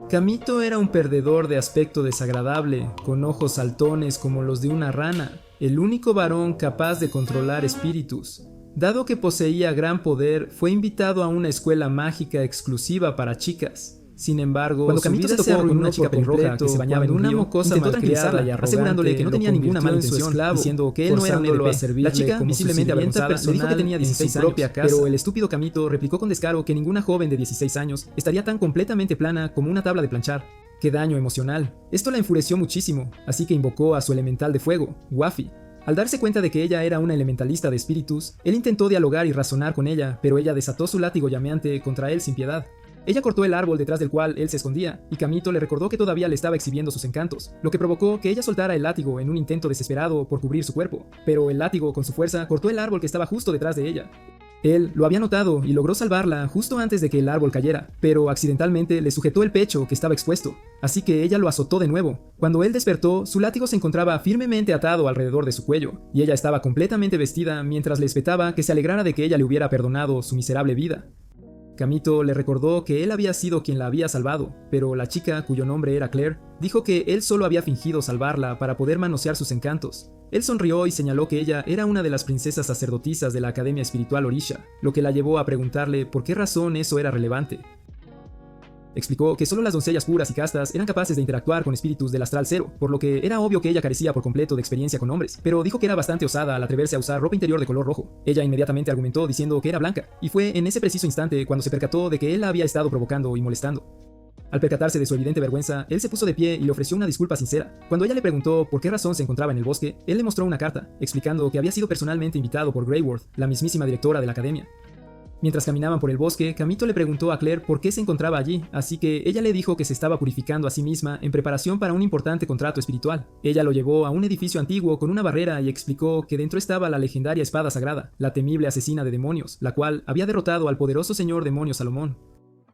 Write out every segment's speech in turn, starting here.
Kamito era un perdedor de aspecto desagradable, con ojos saltones como los de una rana, el único varón capaz de controlar espíritus. Dado que poseía gran poder, fue invitado a una escuela mágica exclusiva para chicas. Sin embargo, cuando Kamito se topó con una chica pelirroja que se bañaba en un río, intentó tranquilizarla y asegurándole que no tenía ninguna mala intención, diciendo que él no era un EDP. La chica, visiblemente avergonzada, le dijo que tenía 16 años, pero el estúpido Kamito replicó con descaro que ninguna joven de 16 años estaría tan completamente plana como una tabla de planchar. ¡Qué daño emocional! Esto la enfureció muchísimo, así que invocó a su elemental de fuego, Wafi. Al darse cuenta de que ella era una elementalista de espíritus, él intentó dialogar y razonar con ella, pero ella desató su látigo llameante contra él sin piedad. Ella cortó el árbol detrás del cual él se escondía, y Kamito le recordó que todavía le estaba exhibiendo sus encantos, lo que provocó que ella soltara el látigo en un intento desesperado por cubrir su cuerpo, pero el látigo con su fuerza cortó el árbol que estaba justo detrás de ella. Él lo había notado y logró salvarla justo antes de que el árbol cayera, pero accidentalmente le sujetó el pecho que estaba expuesto, así que ella lo azotó de nuevo. Cuando él despertó, su látigo se encontraba firmemente atado alrededor de su cuello, y ella estaba completamente vestida mientras le espetaba que se alegrara de que ella le hubiera perdonado su miserable vida. Kamito le recordó que él había sido quien la había salvado, pero la chica, cuyo nombre era Claire, dijo que él solo había fingido salvarla para poder manosear sus encantos. Él sonrió y señaló que ella era una de las princesas sacerdotisas de la Academia Espiritual Orisha, lo que la llevó a preguntarle por qué razón eso era relevante. Explicó que solo las doncellas puras y castas eran capaces de interactuar con espíritus del astral cero, por lo que era obvio que ella carecía por completo de experiencia con hombres, pero dijo que era bastante osada al atreverse a usar ropa interior de color rojo. Ella inmediatamente argumentó diciendo que era blanca, y fue en ese preciso instante cuando se percató de que él la había estado provocando y molestando. Al percatarse de su evidente vergüenza, él se puso de pie y le ofreció una disculpa sincera. Cuando ella le preguntó por qué razón se encontraba en el bosque, él le mostró una carta, explicando que había sido personalmente invitado por Greyworth, la mismísima directora de la academia. Mientras caminaban por el bosque, Kamito le preguntó a Claire por qué se encontraba allí, así que ella le dijo que se estaba purificando a sí misma en preparación para un importante contrato espiritual. Ella lo llevó a un edificio antiguo con una barrera y explicó que dentro estaba la legendaria espada sagrada, la temible asesina de demonios, la cual había derrotado al poderoso señor demonio Salomón.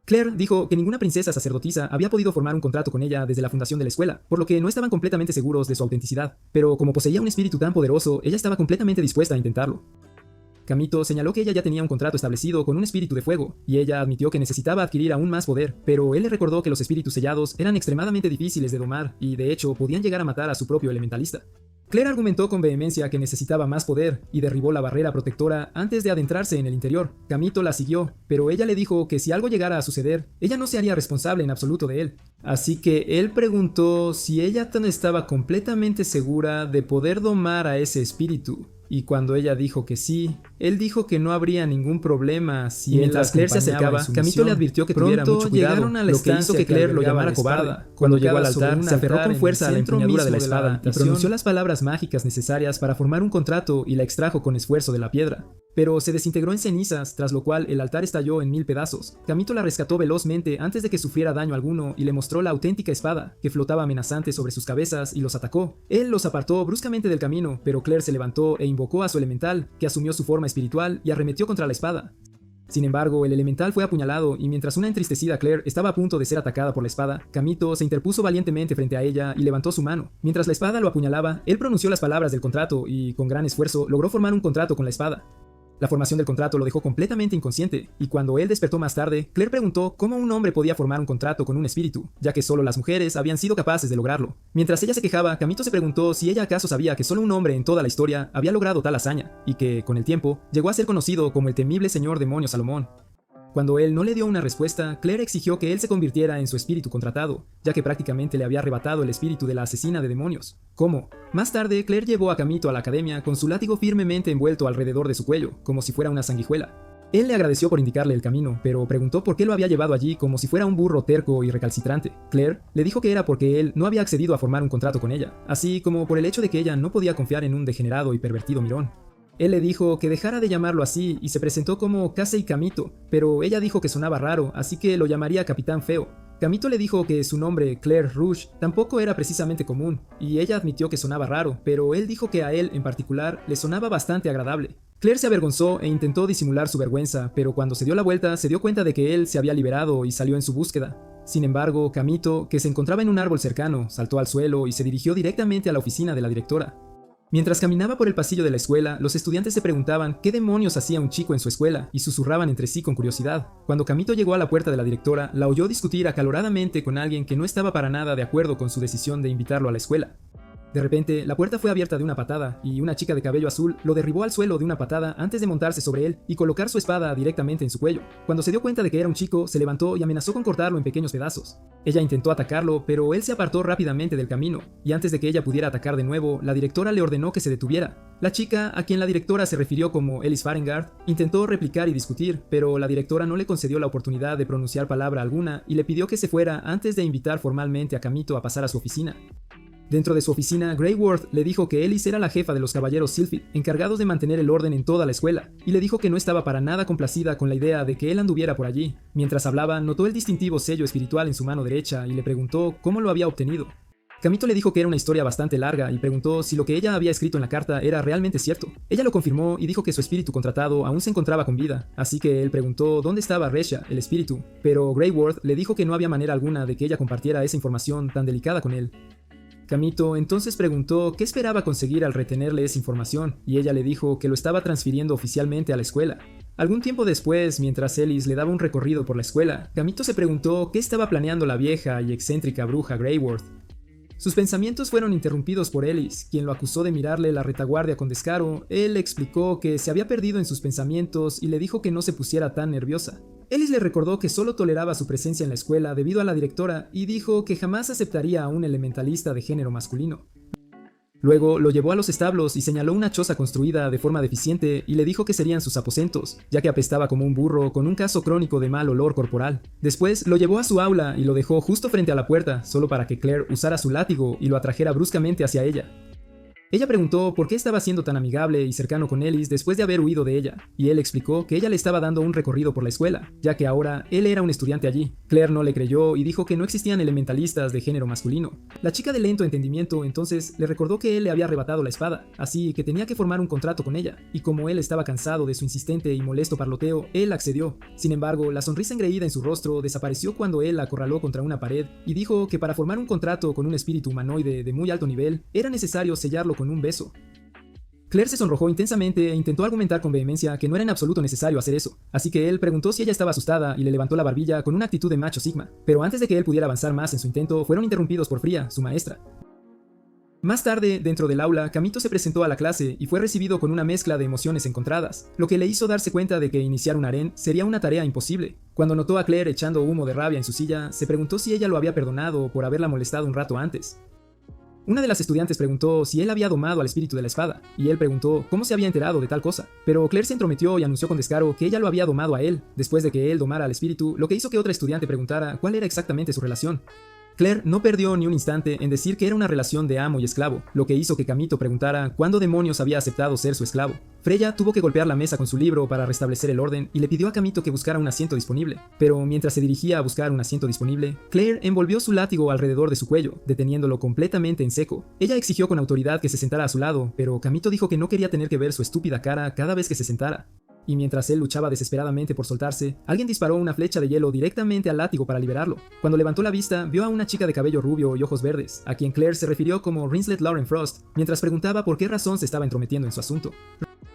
Claire dijo que ninguna princesa sacerdotisa había podido formar un contrato con ella desde la fundación de la escuela, por lo que no estaban completamente seguros de su autenticidad, pero como poseía un espíritu tan poderoso, ella estaba completamente dispuesta a intentarlo. Kamito señaló que ella ya tenía un contrato establecido con un espíritu de fuego, y ella admitió que necesitaba adquirir aún más poder, pero él le recordó que los espíritus sellados eran extremadamente difíciles de domar, y de hecho podían llegar a matar a su propio elementalista. Claire argumentó con vehemencia que necesitaba más poder, y derribó la barrera protectora antes de adentrarse en el interior. Kamito la siguió, pero ella le dijo que si algo llegara a suceder, ella no se haría responsable en absoluto de él. Así que él preguntó si ella estaba completamente segura de poder domar a ese espíritu. Y cuando ella dijo que sí, él dijo que no habría ningún problema si mientras Claire se acercaba, Kamito le advirtió que tuviera mucho cuidado, lo que hizo que Claire lo llamara cobarde. Cuando llegó al altar, se aferró con fuerza a la empuñadura de la espada y pronunció las palabras mágicas necesarias para formar un contrato y la extrajo con esfuerzo de la piedra. Pero se desintegró en cenizas, tras lo cual el altar estalló en 1000 pedazos. Kamito la rescató velozmente antes de que sufriera daño alguno y le mostró la auténtica espada, que flotaba amenazante sobre sus cabezas y los atacó. Él los apartó bruscamente del camino, pero Claire se levantó e invocó a su elemental, que asumió su forma espiritual y arremetió contra la espada. Sin embargo, el elemental fue apuñalado y mientras una entristecida Claire estaba a punto de ser atacada por la espada, Kamito se interpuso valientemente frente a ella y levantó su mano. Mientras la espada lo apuñalaba, él pronunció las palabras del contrato y, con gran esfuerzo, logró formar un contrato con la espada. La formación del contrato lo dejó completamente inconsciente, y cuando él despertó más tarde, Claire preguntó cómo un hombre podía formar un contrato con un espíritu, ya que solo las mujeres habían sido capaces de lograrlo. Mientras ella se quejaba, Kamito se preguntó si ella acaso sabía que solo un hombre en toda la historia había logrado tal hazaña, y que, con el tiempo, llegó a ser conocido como el temible señor demonio Salomón. Cuando él no le dio una respuesta, Claire exigió que él se convirtiera en su espíritu contratado, ya que prácticamente le había arrebatado el espíritu de la asesina de demonios. ¿Cómo? Más tarde, Claire llevó a Kamito a la academia con su látigo firmemente envuelto alrededor de su cuello, como si fuera una sanguijuela. Él le agradeció por indicarle el camino, pero preguntó por qué lo había llevado allí como si fuera un burro terco y recalcitrante. Claire le dijo que era porque él no había accedido a formar un contrato con ella, así como por el hecho de que ella no podía confiar en un degenerado y pervertido mirón. Él le dijo que dejara de llamarlo así y se presentó como Casey Kamito, pero ella dijo que sonaba raro, así que lo llamaría Capitán Feo. Kamito le dijo que su nombre, Claire Rouge, tampoco era precisamente común, y ella admitió que sonaba raro, pero él dijo que a él, en particular, le sonaba bastante agradable. Claire se avergonzó e intentó disimular su vergüenza, pero cuando se dio la vuelta se dio cuenta de que él se había liberado y salió en su búsqueda. Sin embargo, Kamito, que se encontraba en un árbol cercano, saltó al suelo y se dirigió directamente a la oficina de la directora. Mientras caminaba por el pasillo de la escuela, los estudiantes se preguntaban qué demonios hacía un chico en su escuela y susurraban entre sí con curiosidad. Cuando Kamito llegó a la puerta de la directora, la oyó discutir acaloradamente con alguien que no estaba para nada de acuerdo con su decisión de invitarlo a la escuela. De repente, la puerta fue abierta de una patada y una chica de cabello azul lo derribó al suelo de una patada antes de montarse sobre él y colocar su espada directamente en su cuello. Cuando se dio cuenta de que era un chico, se levantó y amenazó con cortarlo en pequeños pedazos. Ella intentó atacarlo, pero él se apartó rápidamente del camino, y antes de que ella pudiera atacar de nuevo, la directora le ordenó que se detuviera. La chica, a quien la directora se refirió como Ellis Farengard, intentó replicar y discutir, pero la directora no le concedió la oportunidad de pronunciar palabra alguna y le pidió que se fuera antes de invitar formalmente a Kamito a pasar a su oficina. Dentro de su oficina, Greyworth le dijo que Ellis era la jefa de los caballeros Sylphid, encargados de mantener el orden en toda la escuela, y le dijo que no estaba para nada complacida con la idea de que él anduviera por allí. Mientras hablaba, notó el distintivo sello espiritual en su mano derecha y le preguntó cómo lo había obtenido. Kamito le dijo que era una historia bastante larga y preguntó si lo que ella había escrito en la carta era realmente cierto. Ella lo confirmó y dijo que su espíritu contratado aún se encontraba con vida, así que él preguntó dónde estaba Resha, el espíritu, pero Greyworth le dijo que no había manera alguna de que ella compartiera esa información tan delicada con él. Kamito entonces preguntó qué esperaba conseguir al retenerle esa información, y ella le dijo que lo estaba transfiriendo oficialmente a la escuela. Algún tiempo después, mientras Ellis le daba un recorrido por la escuela, Kamito se preguntó qué estaba planeando la vieja y excéntrica bruja Greyworth. Sus pensamientos fueron interrumpidos por Ellis, quien lo acusó de mirarle la retaguardia con descaro. Él le explicó que se había perdido en sus pensamientos y le dijo que no se pusiera tan nerviosa. Ellis le recordó que solo toleraba su presencia en la escuela debido a la directora y dijo que jamás aceptaría a un elementalista de género masculino. Luego lo llevó a los establos y señaló una choza construida de forma deficiente y le dijo que serían sus aposentos, ya que apestaba como un burro con un caso crónico de mal olor corporal. Después lo llevó a su aula y lo dejó justo frente a la puerta, solo para que Claire usara su látigo y lo atrajera bruscamente hacia ella. Ella preguntó por qué estaba siendo tan amigable y cercano con Ellis después de haber huido de ella, y él explicó que ella le estaba dando un recorrido por la escuela, ya que ahora él era un estudiante allí. Claire no le creyó y dijo que no existían elementalistas de género masculino. La chica de lento entendimiento entonces le recordó que él le había arrebatado la espada, así que tenía que formar un contrato con ella, y como él estaba cansado de su insistente y molesto parloteo, él accedió. Sin embargo, la sonrisa engreída en su rostro desapareció cuando él la acorraló contra una pared y dijo que para formar un contrato con un espíritu humanoide de muy alto nivel, era necesario sellarlo con un beso. Claire se sonrojó intensamente e intentó argumentar con vehemencia que no era en absoluto necesario hacer eso, así que él preguntó si ella estaba asustada y le levantó la barbilla con una actitud de macho sigma, pero antes de que él pudiera avanzar más en su intento, fueron interrumpidos por Fría, su maestra. Más tarde, dentro del aula, Kamito se presentó a la clase y fue recibido con una mezcla de emociones encontradas, lo que le hizo darse cuenta de que iniciar un harén sería una tarea imposible. Cuando notó a Claire echando humo de rabia en su silla, se preguntó si ella lo había perdonado por haberla molestado un rato antes. Una de las estudiantes preguntó si él había domado al espíritu de la espada, y él preguntó cómo se había enterado de tal cosa, pero Claire se entrometió y anunció con descaro que ella lo había domado a él, después de que él domara al espíritu, lo que hizo que otra estudiante preguntara cuál era exactamente su relación. Claire no perdió ni un instante en decir que era una relación de amo y esclavo, lo que hizo que Kamito preguntara cuándo demonios había aceptado ser su esclavo. Freya tuvo que golpear la mesa con su libro para restablecer el orden y le pidió a Kamito que buscara un asiento disponible, pero mientras se dirigía a buscar un asiento disponible, Claire envolvió su látigo alrededor de su cuello, deteniéndolo completamente en seco. Ella exigió con autoridad que se sentara a su lado, pero Kamito dijo que no quería tener que ver su estúpida cara cada vez que se sentara. Y mientras él luchaba desesperadamente por soltarse, alguien disparó una flecha de hielo directamente al látigo para liberarlo. Cuando levantó la vista, vio a una chica de cabello rubio y ojos verdes, a quien Claire se refirió como Rinslet Lauren Frost, mientras preguntaba por qué razón se estaba entrometiendo en su asunto.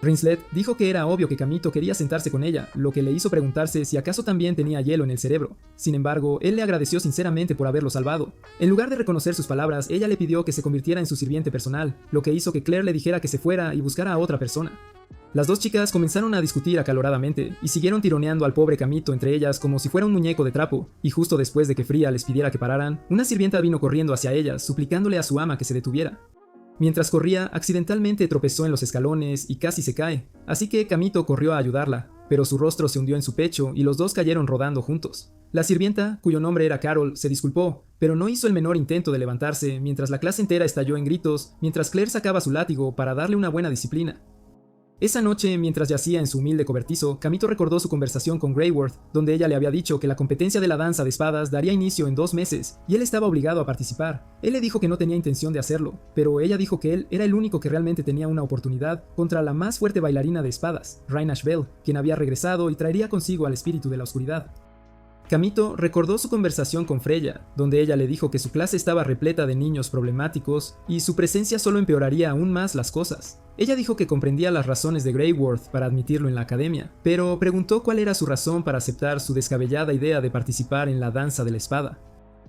Rinslet dijo que era obvio que Kamito quería sentarse con ella, lo que le hizo preguntarse si acaso también tenía hielo en el cerebro. Sin embargo, él le agradeció sinceramente por haberlo salvado. En lugar de reconocer sus palabras, ella le pidió que se convirtiera en su sirviente personal, lo que hizo que Claire le dijera que se fuera y buscara a otra persona. Las dos chicas comenzaron a discutir acaloradamente y siguieron tironeando al pobre Kamito entre ellas como si fuera un muñeco de trapo, y justo después de que Fría les pidiera que pararan, una sirvienta vino corriendo hacia ellas, suplicándole a su ama que se detuviera. Mientras corría, accidentalmente tropezó en los escalones y casi se cae, así que Kamito corrió a ayudarla, pero su rostro se hundió en su pecho y los dos cayeron rodando juntos. La sirvienta, cuyo nombre era Carol, se disculpó, pero no hizo el menor intento de levantarse mientras la clase entera estalló en gritos, mientras Claire sacaba su látigo para darle una buena disciplina. Esa noche, mientras yacía en su humilde cobertizo, Kamito recordó su conversación con Greyworth, donde ella le había dicho que la competencia de la danza de espadas daría inicio en 2 meses, y él estaba obligado a participar. Él le dijo que no tenía intención de hacerlo, pero ella dijo que él era el único que realmente tenía una oportunidad contra la más fuerte bailarina de espadas, Rainash Bell, quien había regresado y traería consigo al espíritu de la oscuridad. Kamito recordó su conversación con Freya, donde ella le dijo que su clase estaba repleta de niños problemáticos y su presencia solo empeoraría aún más las cosas. Ella dijo que comprendía las razones de Greyworth para admitirlo en la academia, pero preguntó cuál era su razón para aceptar su descabellada idea de participar en la danza de la espada.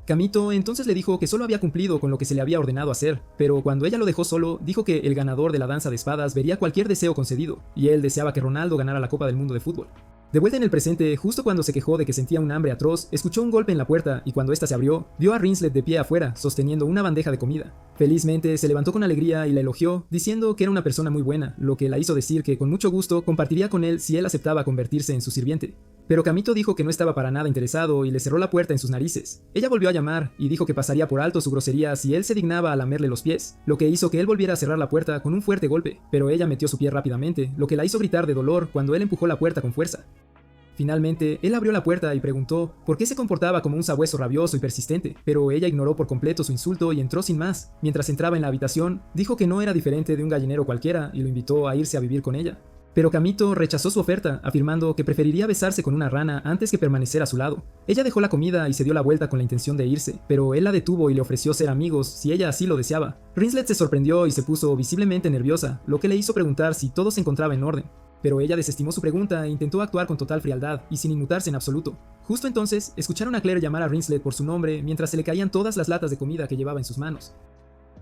Kamito entonces le dijo que solo había cumplido con lo que se le había ordenado hacer, pero cuando ella lo dejó solo, dijo que el ganador de la danza de espadas vería cualquier deseo concedido, y él deseaba que Ronaldo ganara la Copa del Mundo de Fútbol. De vuelta en el presente, justo cuando se quejó de que sentía un hambre atroz, escuchó un golpe en la puerta y cuando ésta se abrió, vio a Rinslet de pie afuera, sosteniendo una bandeja de comida. Felizmente se levantó con alegría y la elogió, diciendo que era una persona muy buena, lo que la hizo decir que con mucho gusto compartiría con él si él aceptaba convertirse en su sirviente. Pero Kamito dijo que no estaba para nada interesado y le cerró la puerta en sus narices. Ella volvió a llamar y dijo que pasaría por alto su grosería si él se dignaba a lamerle los pies, lo que hizo que él volviera a cerrar la puerta con un fuerte golpe, pero ella metió su pie rápidamente, lo que la hizo gritar de dolor cuando él empujó la puerta con fuerza. Finalmente, él abrió la puerta y preguntó por qué se comportaba como un sabueso rabioso y persistente, pero ella ignoró por completo su insulto y entró sin más. Mientras entraba en la habitación, dijo que no era diferente de un gallinero cualquiera y lo invitó a irse a vivir con ella. Pero Kamito rechazó su oferta, afirmando que preferiría besarse con una rana antes que permanecer a su lado. Ella dejó la comida y se dio la vuelta con la intención de irse, pero él la detuvo y le ofreció ser amigos si ella así lo deseaba. Rinslet se sorprendió y se puso visiblemente nerviosa, lo que le hizo preguntar si todo se encontraba en orden. Pero ella desestimó su pregunta e intentó actuar con total frialdad y sin inmutarse en absoluto. Justo entonces, escucharon a Claire llamar a Rinslet por su nombre mientras se le caían todas las latas de comida que llevaba en sus manos.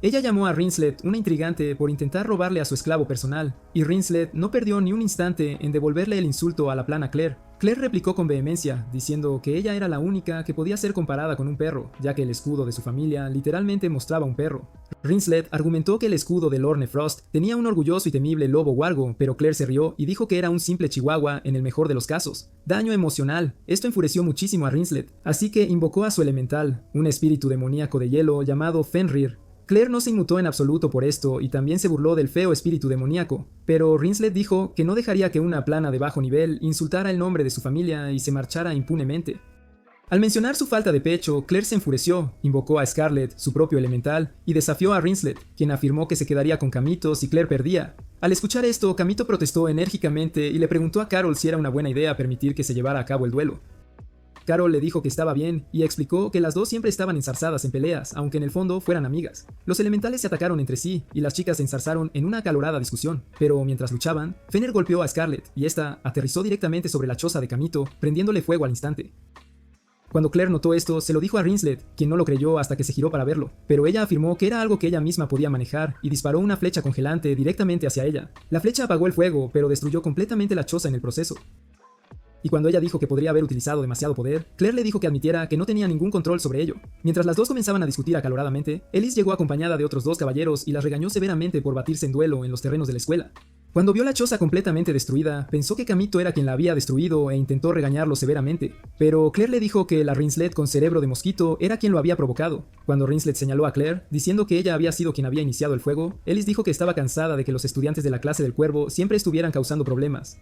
Ella llamó a Rinslet una intrigante por intentar robarle a su esclavo personal, y Rinslet no perdió ni un instante en devolverle el insulto a la plana Claire. Claire replicó con vehemencia, diciendo que ella era la única que podía ser comparada con un perro, ya que el escudo de su familia literalmente mostraba un perro. Rinslet argumentó que el escudo de Lorne Frost tenía un orgulloso y temible lobo wargo, pero Claire se rió y dijo que era un simple chihuahua en el mejor de los casos. Daño emocional. Esto enfureció muchísimo a Rinslet, así que invocó a su elemental, un espíritu demoníaco de hielo llamado Fenrir. Claire no se inmutó en absoluto por esto y también se burló del feo espíritu demoníaco, pero Rinslet dijo que no dejaría que una plana de bajo nivel insultara el nombre de su familia y se marchara impunemente. Al mencionar su falta de pecho, Claire se enfureció, invocó a Scarlet, su propio elemental, y desafió a Rinslet, quien afirmó que se quedaría con Kamito si Claire perdía. Al escuchar esto, Kamito protestó enérgicamente y le preguntó a Carol si era una buena idea permitir que se llevara a cabo el duelo. Carol le dijo que estaba bien y explicó que las dos siempre estaban enzarzadas en peleas, aunque en el fondo fueran amigas. Los elementales se atacaron entre sí y las chicas se enzarzaron en una acalorada discusión, pero mientras luchaban, Fenrir golpeó a Scarlet y esta aterrizó directamente sobre la choza de Kamito, prendiéndole fuego al instante. Cuando Claire notó esto, se lo dijo a Rinslet, quien no lo creyó hasta que se giró para verlo, pero ella afirmó que era algo que ella misma podía manejar y disparó una flecha congelante directamente hacia ella. La flecha apagó el fuego, pero destruyó completamente la choza en el proceso. Y cuando ella dijo que podría haber utilizado demasiado poder, Claire le dijo que admitiera que no tenía ningún control sobre ello. Mientras las dos comenzaban a discutir acaloradamente, Ellis llegó acompañada de otros dos caballeros y las regañó severamente por batirse en duelo en los terrenos de la escuela. Cuando vio la choza completamente destruida, pensó que Kamito era quien la había destruido e intentó regañarlo severamente, pero Claire le dijo que la Rinslet con cerebro de mosquito era quien lo había provocado. Cuando Rinslet señaló a Claire, diciendo que ella había sido quien había iniciado el fuego, Ellis dijo que estaba cansada de que los estudiantes de la clase del Cuervo siempre estuvieran causando problemas.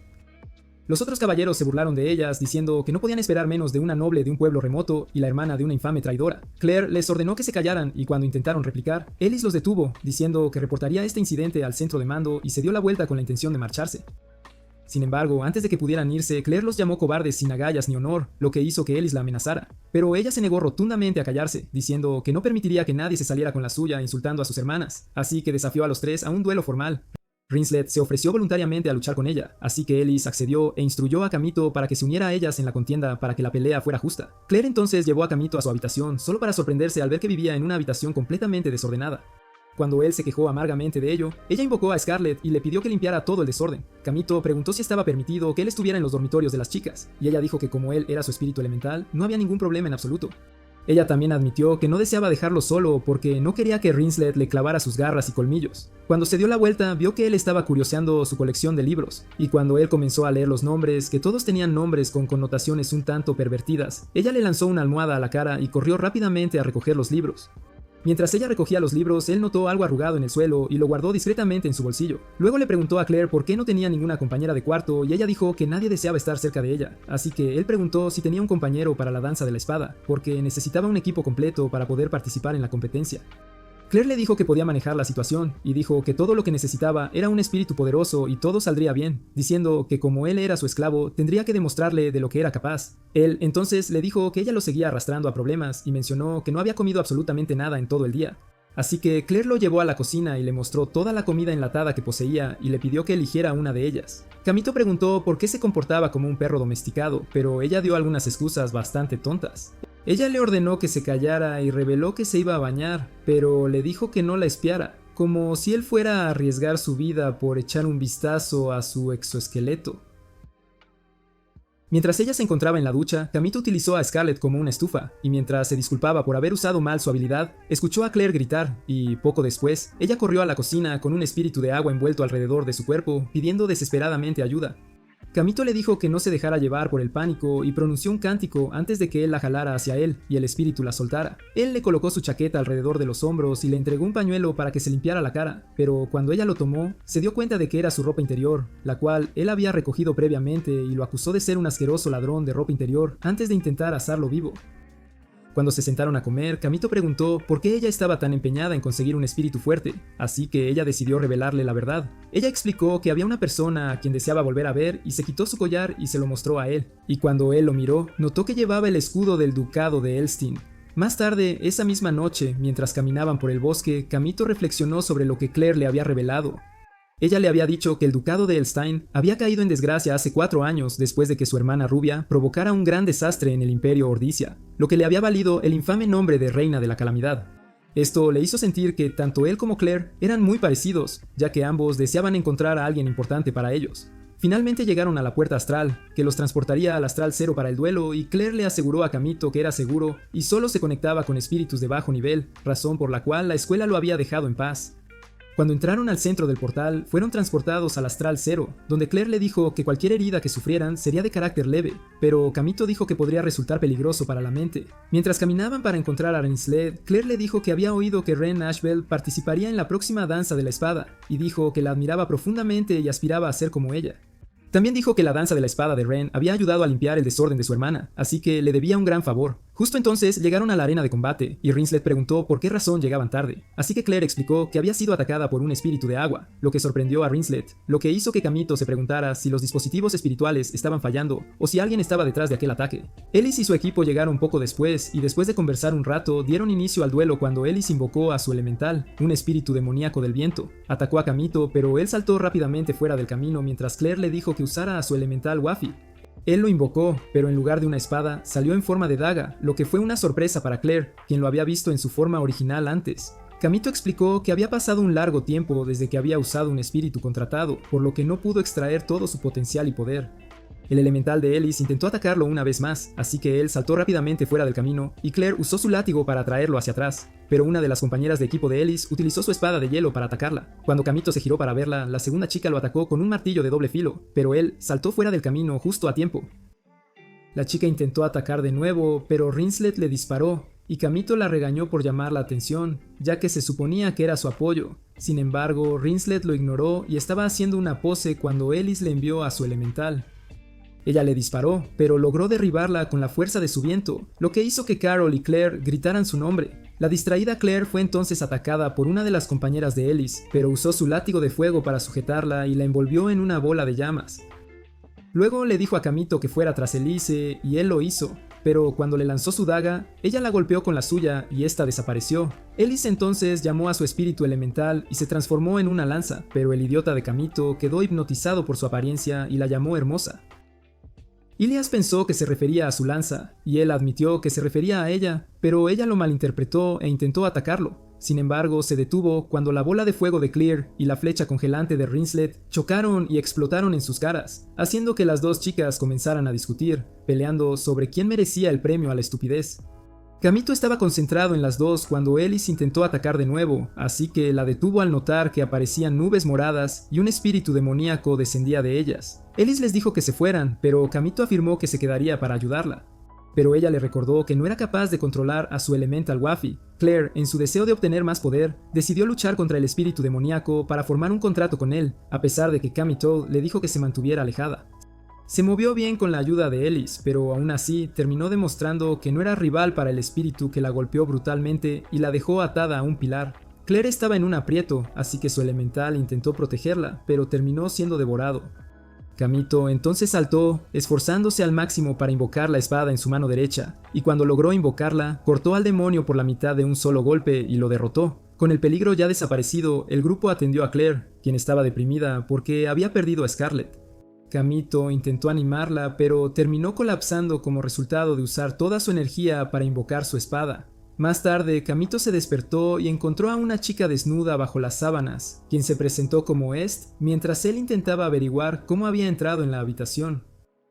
Los otros caballeros se burlaron de ellas, diciendo que no podían esperar menos de una noble de un pueblo remoto y la hermana de una infame traidora. Claire les ordenó que se callaran y cuando intentaron replicar, Ellis los detuvo, diciendo que reportaría este incidente al centro de mando y se dio la vuelta con la intención de marcharse. Sin embargo, antes de que pudieran irse, Claire los llamó cobardes sin agallas ni honor, lo que hizo que Ellis la amenazara. Pero ella se negó rotundamente a callarse, diciendo que no permitiría que nadie se saliera con la suya insultando a sus hermanas, así que desafió a los tres a un duelo formal. Rinslet se ofreció voluntariamente a luchar con ella, así que Ellis accedió e instruyó a Kamito para que se uniera a ellas en la contienda para que la pelea fuera justa. Claire entonces llevó a Kamito a su habitación, solo para sorprenderse al ver que vivía en una habitación completamente desordenada. Cuando él se quejó amargamente de ello, ella invocó a Scarlet y le pidió que limpiara todo el desorden. Kamito preguntó si estaba permitido que él estuviera en los dormitorios de las chicas, y ella dijo que como él era su espíritu elemental, no había ningún problema en absoluto. Ella también admitió que no deseaba dejarlo solo porque no quería que Rinslet le clavara sus garras y colmillos. Cuando se dio la vuelta, vio que él estaba curioseando su colección de libros, y cuando él comenzó a leer los nombres, que todos tenían nombres con connotaciones un tanto pervertidas, ella le lanzó una almohada a la cara y corrió rápidamente a recoger los libros. Mientras ella recogía los libros, él notó algo arrugado en el suelo y lo guardó discretamente en su bolsillo. Luego le preguntó a Claire por qué no tenía ninguna compañera de cuarto y ella dijo que nadie deseaba estar cerca de ella, así que él preguntó si tenía un compañero para la danza de la espada, porque necesitaba un equipo completo para poder participar en la competencia. Claire le dijo que podía manejar la situación y dijo que todo lo que necesitaba era un espíritu poderoso y todo saldría bien, diciendo que como él era su esclavo, tendría que demostrarle de lo que era capaz. Él entonces le dijo que ella lo seguía arrastrando a problemas y mencionó que no había comido absolutamente nada en todo el día. Así que Claire lo llevó a la cocina y le mostró toda la comida enlatada que poseía y le pidió que eligiera una de ellas. Kamito preguntó por qué se comportaba como un perro domesticado, pero ella dio algunas excusas bastante tontas. Ella le ordenó que se callara y reveló que se iba a bañar, pero le dijo que no la espiara, como si él fuera a arriesgar su vida por echar un vistazo a su exoesqueleto. Mientras ella se encontraba en la ducha, Kamito utilizó a Scarlett como una estufa, y mientras se disculpaba por haber usado mal su habilidad, escuchó a Claire gritar, y poco después, ella corrió a la cocina con un espíritu de agua envuelto alrededor de su cuerpo, pidiendo desesperadamente ayuda. Kamito le dijo que no se dejara llevar por el pánico y pronunció un cántico antes de que él la jalara hacia él y el espíritu la soltara. Él le colocó su chaqueta alrededor de los hombros y le entregó un pañuelo para que se limpiara la cara, pero cuando ella lo tomó, se dio cuenta de que era su ropa interior, la cual él había recogido previamente y lo acusó de ser un asqueroso ladrón de ropa interior antes de intentar asarlo vivo. Cuando se sentaron a comer, Kamito preguntó por qué ella estaba tan empeñada en conseguir un espíritu fuerte, así que ella decidió revelarle la verdad. Ella explicó que había una persona a quien deseaba volver a ver y se quitó su collar y se lo mostró a él, y cuando él lo miró, notó que llevaba el escudo del ducado de Elstein. Más tarde, esa misma noche, mientras caminaban por el bosque, Kamito reflexionó sobre lo que Claire le había revelado. Ella le había dicho que el ducado de Elstein había caído en desgracia hace 4 años después de que su hermana rubia provocara un gran desastre en el imperio Ordisia, lo que le había valido el infame nombre de Reina de la Calamidad. Esto le hizo sentir que tanto él como Claire eran muy parecidos, ya que ambos deseaban encontrar a alguien importante para ellos. Finalmente llegaron a la puerta astral, que los transportaría al Astral 0 para el duelo, y Claire le aseguró a Kamito que era seguro y solo se conectaba con espíritus de bajo nivel, razón por la cual la escuela lo había dejado en paz. Cuando entraron al centro del portal, fueron transportados al Astral 0, donde Claire le dijo que cualquier herida que sufrieran sería de carácter leve, pero Kamito dijo que podría resultar peligroso para la mente. Mientras caminaban para encontrar a Rinsled, Claire le dijo que había oído que Ren Ashbel participaría en la próxima danza de la espada, y dijo que la admiraba profundamente y aspiraba a ser como ella. También dijo que la danza de la espada de Ren había ayudado a limpiar el desorden de su hermana, así que le debía un gran favor. Justo entonces llegaron a la arena de combate, y Rinsled preguntó por qué razón llegaban tarde, así que Claire explicó que había sido atacada por un espíritu de agua, lo que sorprendió a Rinsled, lo que hizo que Kamito se preguntara si los dispositivos espirituales estaban fallando, o si alguien estaba detrás de aquel ataque. Ellis y su equipo llegaron poco después, y después de conversar un rato, dieron inicio al duelo cuando Ellis invocó a su elemental, un espíritu demoníaco del viento. Atacó a Kamito, pero él saltó rápidamente fuera del camino mientras Claire le dijo que usara a su elemental Wafi. Él lo invocó, pero en lugar de una espada, salió en forma de daga, lo que fue una sorpresa para Claire, quien lo había visto en su forma original antes. Kamito explicó que había pasado un largo tiempo desde que había usado un espíritu contratado, por lo que no pudo extraer todo su potencial y poder. El elemental de Ellis intentó atacarlo una vez más, así que él saltó rápidamente fuera del camino, y Claire usó su látigo para atraerlo hacia atrás, pero una de las compañeras de equipo de Ellis utilizó su espada de hielo para atacarla. Cuando Kamito se giró para verla, la segunda chica lo atacó con un martillo de doble filo, pero él saltó fuera del camino justo a tiempo. La chica intentó atacar de nuevo, pero Rinsled le disparó, y Kamito la regañó por llamar la atención, ya que se suponía que era su apoyo. Sin embargo, Rinsled lo ignoró y estaba haciendo una pose cuando Ellis le envió a su elemental. Ella le disparó, pero logró derribarla con la fuerza de su viento, lo que hizo que Carol y Claire gritaran su nombre. La distraída Claire fue entonces atacada por una de las compañeras de Ellis, pero usó su látigo de fuego para sujetarla y la envolvió en una bola de llamas. Luego le dijo a Kamito que fuera tras Elise, y él lo hizo, pero cuando le lanzó su daga, ella la golpeó con la suya y esta desapareció. Elise entonces llamó a su espíritu elemental y se transformó en una lanza, pero el idiota de Kamito quedó hipnotizado por su apariencia y la llamó hermosa. Ilias pensó que se refería a su lanza, y él admitió que se refería a ella, pero ella lo malinterpretó e intentó atacarlo. Sin embargo, se detuvo cuando la bola de fuego de Claire y la flecha congelante de Rinsled chocaron y explotaron en sus caras, haciendo que las dos chicas comenzaran a discutir, peleando sobre quién merecía el premio a la estupidez. Kamito estaba concentrado en las dos cuando Ellis intentó atacar de nuevo, así que la detuvo al notar que aparecían nubes moradas y un espíritu demoníaco descendía de ellas. Ellis les dijo que se fueran, pero Kamito afirmó que se quedaría para ayudarla. Pero ella le recordó que no era capaz de controlar a su elemental Wafi. Claire, en su deseo de obtener más poder, decidió luchar contra el espíritu demoníaco para formar un contrato con él, a pesar de que Kamito le dijo que se mantuviera alejada. Se movió bien con la ayuda de Ellis, pero aún así terminó demostrando que no era rival para el espíritu que la golpeó brutalmente y la dejó atada a un pilar. Claire estaba en un aprieto, así que su elemental intentó protegerla, pero terminó siendo devorado. Kamito entonces saltó, esforzándose al máximo para invocar la espada en su mano derecha, y cuando logró invocarla, cortó al demonio por la mitad de un solo golpe y lo derrotó. Con el peligro ya desaparecido, el grupo atendió a Claire, quien estaba deprimida porque había perdido a Scarlet. Kamito intentó animarla, pero terminó colapsando como resultado de usar toda su energía para invocar su espada. Más tarde, Kamito se despertó y encontró a una chica desnuda bajo las sábanas, quien se presentó como Est mientras él intentaba averiguar cómo había entrado en la habitación.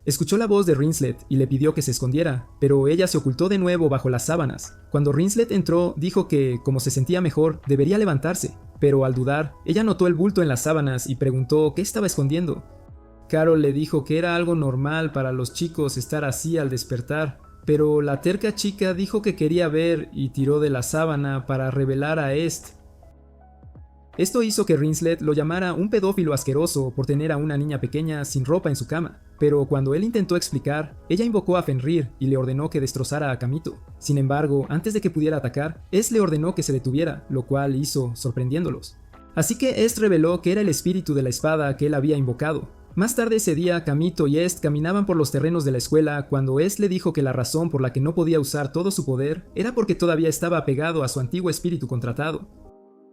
Escuchó la voz de Rinslet y le pidió que se escondiera, pero ella se ocultó de nuevo bajo las sábanas. Cuando Rinslet entró, dijo que, como se sentía mejor, debería levantarse, pero al dudar, ella notó el bulto en las sábanas y preguntó qué estaba escondiendo. Carol le dijo que era algo normal para los chicos estar así al despertar, pero la terca chica dijo que quería ver y tiró de la sábana para revelar a Est. Esto hizo que Rinslet lo llamara un pedófilo asqueroso por tener a una niña pequeña sin ropa en su cama, pero cuando él intentó explicar, ella invocó a Fenrir y le ordenó que destrozara a Kamito. Sin embargo, antes de que pudiera atacar, Est le ordenó que se detuviera, lo cual hizo sorprendiéndolos. Así que Est reveló que era el espíritu de la espada que él había invocado. Más tarde ese día, Kamito y Est caminaban por los terrenos de la escuela cuando Est le dijo que la razón por la que no podía usar todo su poder era porque todavía estaba apegado a su antiguo espíritu contratado.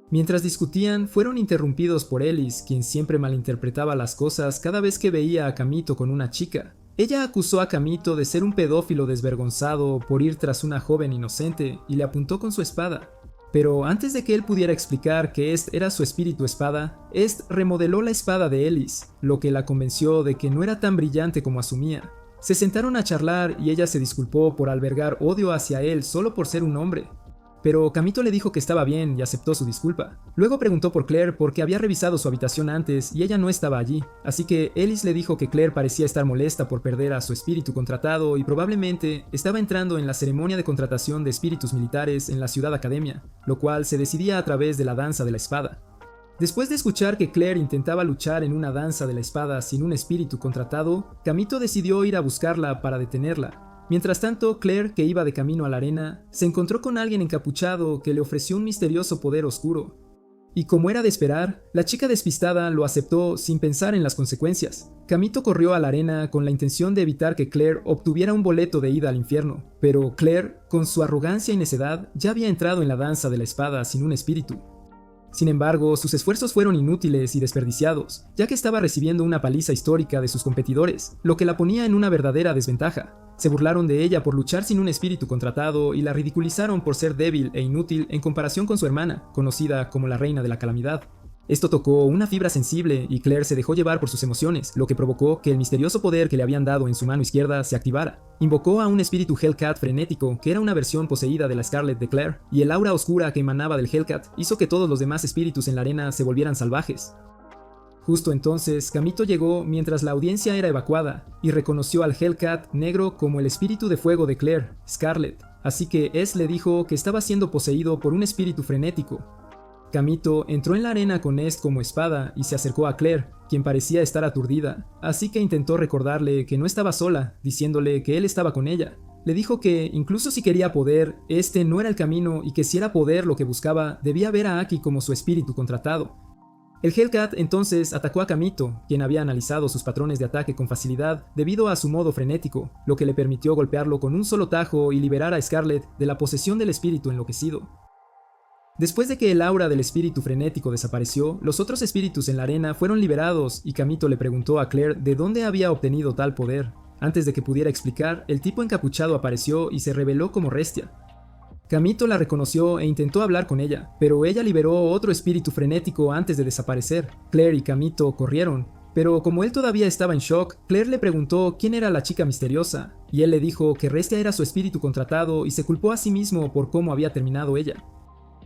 Mientras discutían, fueron interrumpidos por Ellis, quien siempre malinterpretaba las cosas cada vez que veía a Kamito con una chica. Ella acusó a Kamito de ser un pedófilo desvergonzado por ir tras una joven inocente y le apuntó con su espada. Pero antes de que él pudiera explicar que Est era su espíritu espada, Est remodeló la espada de Ellis, lo que la convenció de que no era tan brillante como asumía. Se sentaron a charlar y ella se disculpó por albergar odio hacia él solo por ser un hombre. Pero Kamito le dijo que estaba bien y aceptó su disculpa. Luego preguntó por Claire porque había revisado su habitación antes y ella no estaba allí, así que Ellis le dijo que Claire parecía estar molesta por perder a su espíritu contratado y probablemente estaba entrando en la ceremonia de contratación de espíritus militares en la ciudad academia, lo cual se decidía a través de la danza de la espada. Después de escuchar que Claire intentaba luchar en una danza de la espada sin un espíritu contratado, Kamito decidió ir a buscarla para detenerla. Mientras tanto, Claire, que iba de camino a la arena, se encontró con alguien encapuchado que le ofreció un misterioso poder oscuro. Y como era de esperar, la chica despistada lo aceptó sin pensar en las consecuencias. Kamito corrió a la arena con la intención de evitar que Claire obtuviera un boleto de ida al infierno, pero Claire, con su arrogancia y necedad, ya había entrado en la danza de la espada sin un espíritu. Sin embargo, sus esfuerzos fueron inútiles y desperdiciados, ya que estaba recibiendo una paliza histórica de sus competidores, lo que la ponía en una verdadera desventaja. Se burlaron de ella por luchar sin un espíritu contratado y la ridiculizaron por ser débil e inútil en comparación con su hermana, conocida como la Reina de la Calamidad. Esto tocó una fibra sensible y Claire se dejó llevar por sus emociones, lo que provocó que el misterioso poder que le habían dado en su mano izquierda se activara. Invocó a un espíritu Hellcat frenético, que era una versión poseída de la Scarlet de Claire, y el aura oscura que emanaba del Hellcat hizo que todos los demás espíritus en la arena se volvieran salvajes. Justo entonces, Kamito llegó mientras la audiencia era evacuada, y reconoció al Hellcat negro como el espíritu de fuego de Claire, Scarlet, así que Est le dijo que estaba siendo poseído por un espíritu frenético. Kamito entró en la arena con Est como espada y se acercó a Claire, quien parecía estar aturdida, así que intentó recordarle que no estaba sola, diciéndole que él estaba con ella. Le dijo que, incluso si quería poder, este no era el camino y que si era poder lo que buscaba, debía ver a Aki como su espíritu contratado. El Hellcat entonces atacó a Kamito, quien había analizado sus patrones de ataque con facilidad debido a su modo frenético, lo que le permitió golpearlo con un solo tajo y liberar a Scarlet de la posesión del espíritu enloquecido. Después de que el aura del espíritu frenético desapareció, los otros espíritus en la arena fueron liberados y Kamito le preguntó a Claire de dónde había obtenido tal poder. Antes de que pudiera explicar, el tipo encapuchado apareció y se reveló como Restia. Kamito la reconoció e intentó hablar con ella, pero ella liberó otro espíritu frenético antes de desaparecer. Claire y Kamito corrieron, pero como él todavía estaba en shock, Claire le preguntó quién era la chica misteriosa, y él le dijo que Restia era su espíritu contratado y se culpó a sí mismo por cómo había terminado ella.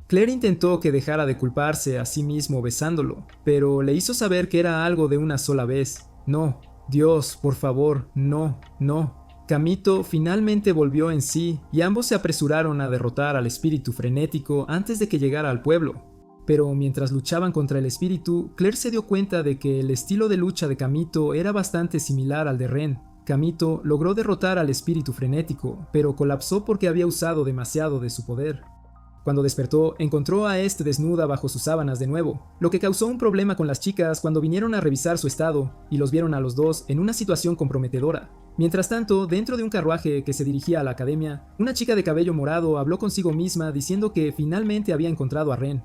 Claire intentó que dejara de culparse a sí mismo besándolo, pero le hizo saber que era algo de una sola vez. No, Dios, por favor, no, no. Kamito finalmente volvió en sí y ambos se apresuraron a derrotar al espíritu frenético antes de que llegara al pueblo. Pero mientras luchaban contra el espíritu, Claire se dio cuenta de que el estilo de lucha de Kamito era bastante similar al de Ren. Kamito logró derrotar al espíritu frenético, pero colapsó porque había usado demasiado de su poder. Cuando despertó, encontró a Est desnuda bajo sus sábanas de nuevo, lo que causó un problema con las chicas cuando vinieron a revisar su estado y los vieron a los dos en una situación comprometedora. Mientras tanto, dentro de un carruaje que se dirigía a la academia, una chica de cabello morado habló consigo misma diciendo que finalmente había encontrado a Ren.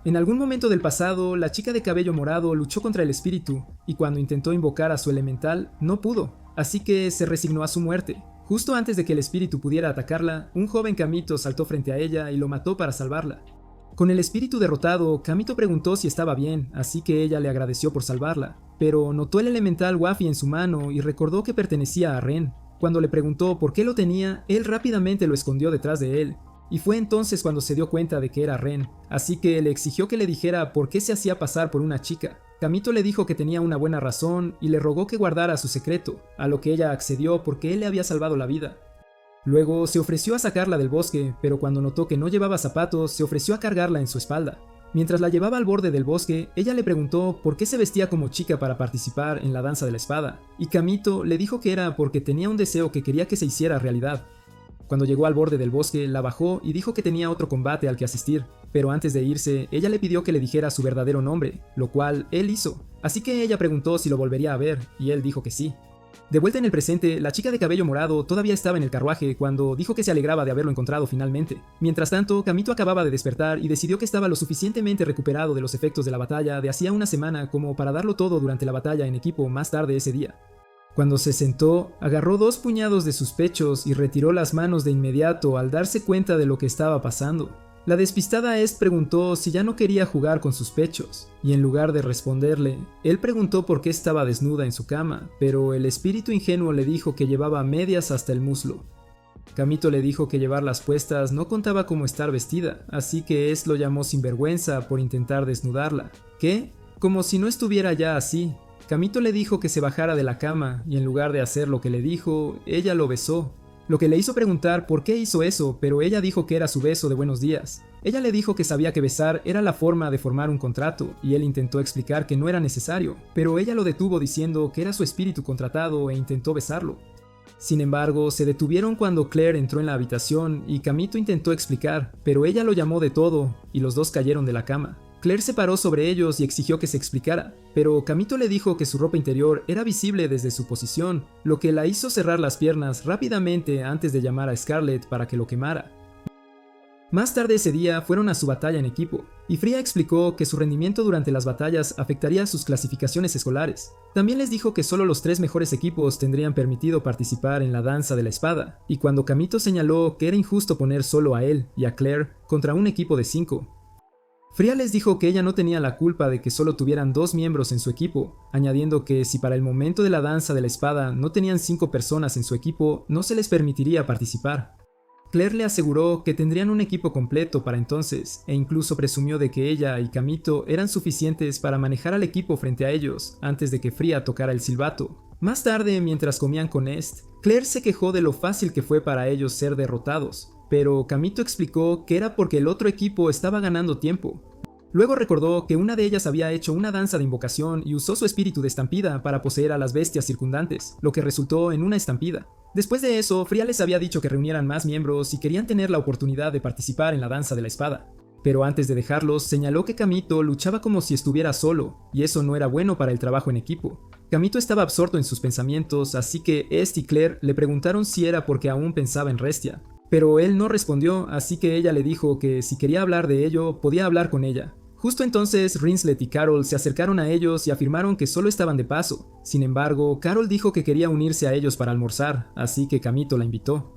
En algún momento del pasado, la chica de cabello morado luchó contra el espíritu y cuando intentó invocar a su elemental, no pudo, así que se resignó a su muerte. Justo antes de que el espíritu pudiera atacarla, un joven Kamito saltó frente a ella y lo mató para salvarla. Con el espíritu derrotado, Kamito preguntó si estaba bien, así que ella le agradeció por salvarla, pero notó el elemental Wafi en su mano y recordó que pertenecía a Ren. Cuando le preguntó por qué lo tenía, él rápidamente lo escondió detrás de él, y fue entonces cuando se dio cuenta de que era Ren, así que le exigió que le dijera por qué se hacía pasar por una chica. Kamito le dijo que tenía una buena razón y le rogó que guardara su secreto, a lo que ella accedió porque él le había salvado la vida. Luego se ofreció a sacarla del bosque, pero cuando notó que no llevaba zapatos, se ofreció a cargarla en su espalda. Mientras la llevaba al borde del bosque, ella le preguntó por qué se vestía como chica para participar en la danza de la espada, y Kamito le dijo que era porque tenía un deseo que quería que se hiciera realidad. Cuando llegó al borde del bosque, la bajó y dijo que tenía otro combate al que asistir, pero antes de irse, ella le pidió que le dijera su verdadero nombre, lo cual él hizo, así que ella preguntó si lo volvería a ver, y él dijo que sí. De vuelta en el presente, la chica de cabello morado todavía estaba en el carruaje cuando dijo que se alegraba de haberlo encontrado finalmente. Mientras tanto, Kamito acababa de despertar y decidió que estaba lo suficientemente recuperado de los efectos de la batalla de hacía una semana como para darlo todo durante la batalla en equipo más tarde ese día. Cuando se sentó, agarró 2 puñados de sus pechos y retiró las manos de inmediato al darse cuenta de lo que estaba pasando. La despistada Est preguntó si ya no quería jugar con sus pechos, y en lugar de responderle, él preguntó por qué estaba desnuda en su cama, pero el espíritu ingenuo le dijo que llevaba medias hasta el muslo. Kamito le dijo que llevarlas puestas no contaba como estar vestida, así que Est lo llamó sinvergüenza por intentar desnudarla. ¿Qué? Como si no estuviera ya así. Kamito le dijo que se bajara de la cama, y en lugar de hacer lo que le dijo, ella lo besó. Lo que le hizo preguntar por qué hizo eso, pero ella dijo que era su beso de buenos días. Ella le dijo que sabía que besar era la forma de formar un contrato, y él intentó explicar que no era necesario, pero ella lo detuvo diciendo que era su espíritu contratado e intentó besarlo. Sin embargo, se detuvieron cuando Claire entró en la habitación y Kamito intentó explicar, pero ella lo llamó de todo, y los dos cayeron de la cama. Claire se paró sobre ellos y exigió que se explicara, pero Kamito le dijo que su ropa interior era visible desde su posición, lo que la hizo cerrar las piernas rápidamente antes de llamar a Scarlett para que lo quemara. Más tarde ese día fueron a su batalla en equipo, y Fría explicó que su rendimiento durante las batallas afectaría sus clasificaciones escolares. También les dijo que solo los 3 mejores equipos tendrían permitido participar en la danza de la espada, y cuando Kamito señaló que era injusto poner solo a él y a Claire contra un equipo de 5, Fría les dijo que ella no tenía la culpa de que solo tuvieran 2 miembros en su equipo, añadiendo que si para el momento de la danza de la espada no tenían 5 personas en su equipo, no se les permitiría participar. Claire le aseguró que tendrían un equipo completo para entonces, e incluso presumió de que ella y Kamito eran suficientes para manejar al equipo frente a ellos antes de que Fría tocara el silbato. Más tarde, mientras comían con Est, Claire se quejó de lo fácil que fue para ellos ser derrotados, pero Kamito explicó que era porque el otro equipo estaba ganando tiempo. Luego recordó que una de ellas había hecho una danza de invocación y usó su espíritu de estampida para poseer a las bestias circundantes, lo que resultó en una estampida. Después de eso, Fría les había dicho que reunieran más miembros si querían tener la oportunidad de participar en la danza de la espada. Pero antes de dejarlos, señaló que Kamito luchaba como si estuviera solo, y eso no era bueno para el trabajo en equipo. Kamito estaba absorto en sus pensamientos, así que Est y Claire le preguntaron si era porque aún pensaba en Restia. Pero él no respondió, así que ella le dijo que si quería hablar de ello, podía hablar con ella. Justo entonces, Rinslet y Carol se acercaron a ellos y afirmaron que solo estaban de paso. Sin embargo, Carol dijo que quería unirse a ellos para almorzar, así que Kamito la invitó.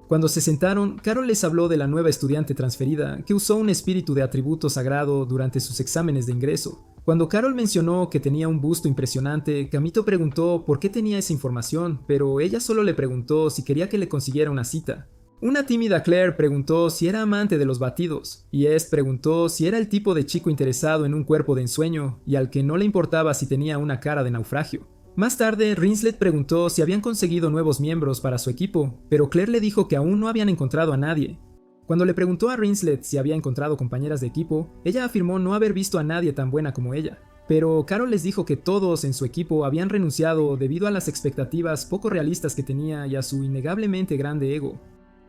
Cuando se sentaron, Carol les habló de la nueva estudiante transferida, que usó un espíritu de atributo sagrado durante sus exámenes de ingreso. Cuando Carol mencionó que tenía un busto impresionante, Kamito preguntó por qué tenía esa información, pero ella solo le preguntó si quería que le consiguiera una cita. Una tímida Claire preguntó si era amante de los batidos, y Est preguntó si era el tipo de chico interesado en un cuerpo de ensueño y al que no le importaba si tenía una cara de naufragio. Más tarde, Rinslet preguntó si habían conseguido nuevos miembros para su equipo, pero Claire le dijo que aún no habían encontrado a nadie. Cuando le preguntó a Rinslet si había encontrado compañeras de equipo, ella afirmó no haber visto a nadie tan buena como ella. Pero Carol les dijo que todos en su equipo habían renunciado debido a las expectativas poco realistas que tenía y a su innegablemente grande ego.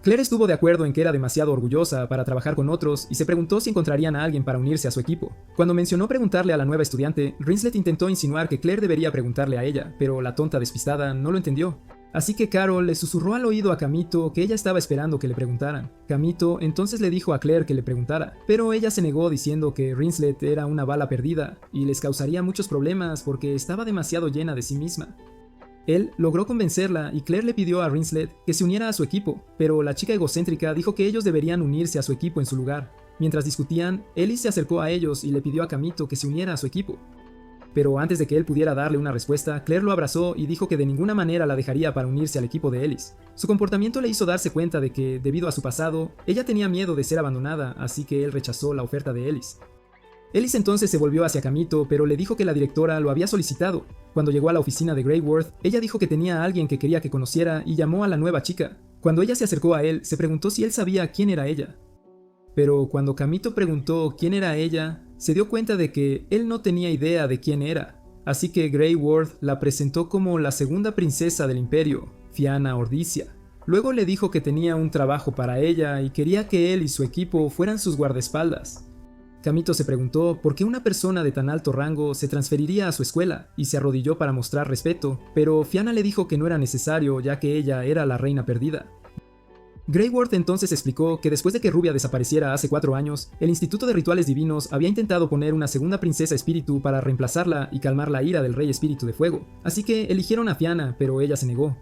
Claire estuvo de acuerdo en que era demasiado orgullosa para trabajar con otros y se preguntó si encontrarían a alguien para unirse a su equipo. Cuando mencionó preguntarle a la nueva estudiante, Rinslet intentó insinuar que Claire debería preguntarle a ella, pero la tonta despistada no lo entendió. Así que Carol le susurró al oído a Kamito que ella estaba esperando que le preguntaran. Kamito entonces le dijo a Claire que le preguntara, pero ella se negó diciendo que Rinslet era una bala perdida y les causaría muchos problemas porque estaba demasiado llena de sí misma. Él logró convencerla y Claire le pidió a Rinslet que se uniera a su equipo, pero la chica egocéntrica dijo que ellos deberían unirse a su equipo en su lugar. Mientras discutían, Ellis se acercó a ellos y le pidió a Kamito que se uniera a su equipo. Pero antes de que él pudiera darle una respuesta, Claire lo abrazó y dijo que de ninguna manera la dejaría para unirse al equipo de Ellis. Su comportamiento le hizo darse cuenta de que, debido a su pasado, ella tenía miedo de ser abandonada, así que él rechazó la oferta de Ellis. Ellis entonces se volvió hacia Kamito, pero le dijo que la directora lo había solicitado. Cuando llegó a la oficina de Greyworth, ella dijo que tenía a alguien que quería que conociera y llamó a la nueva chica. Cuando ella se acercó a él, se preguntó si él sabía quién era ella. Pero cuando Kamito preguntó quién era ella, se dio cuenta de que él no tenía idea de quién era. Así que Greyworth la presentó como la segunda princesa del imperio, Fianna Ordizia. Luego le dijo que tenía un trabajo para ella y quería que él y su equipo fueran sus guardaespaldas. Kamito se preguntó por qué una persona de tan alto rango se transferiría a su escuela y se arrodilló para mostrar respeto, pero Fianna le dijo que no era necesario ya que ella era la reina perdida. Greyworth entonces explicó que después de que Rubia desapareciera hace 4 años, el Instituto de Rituales Divinos había intentado poner una segunda princesa espíritu para reemplazarla y calmar la ira del rey espíritu de fuego, así que eligieron a Fianna, pero ella se negó.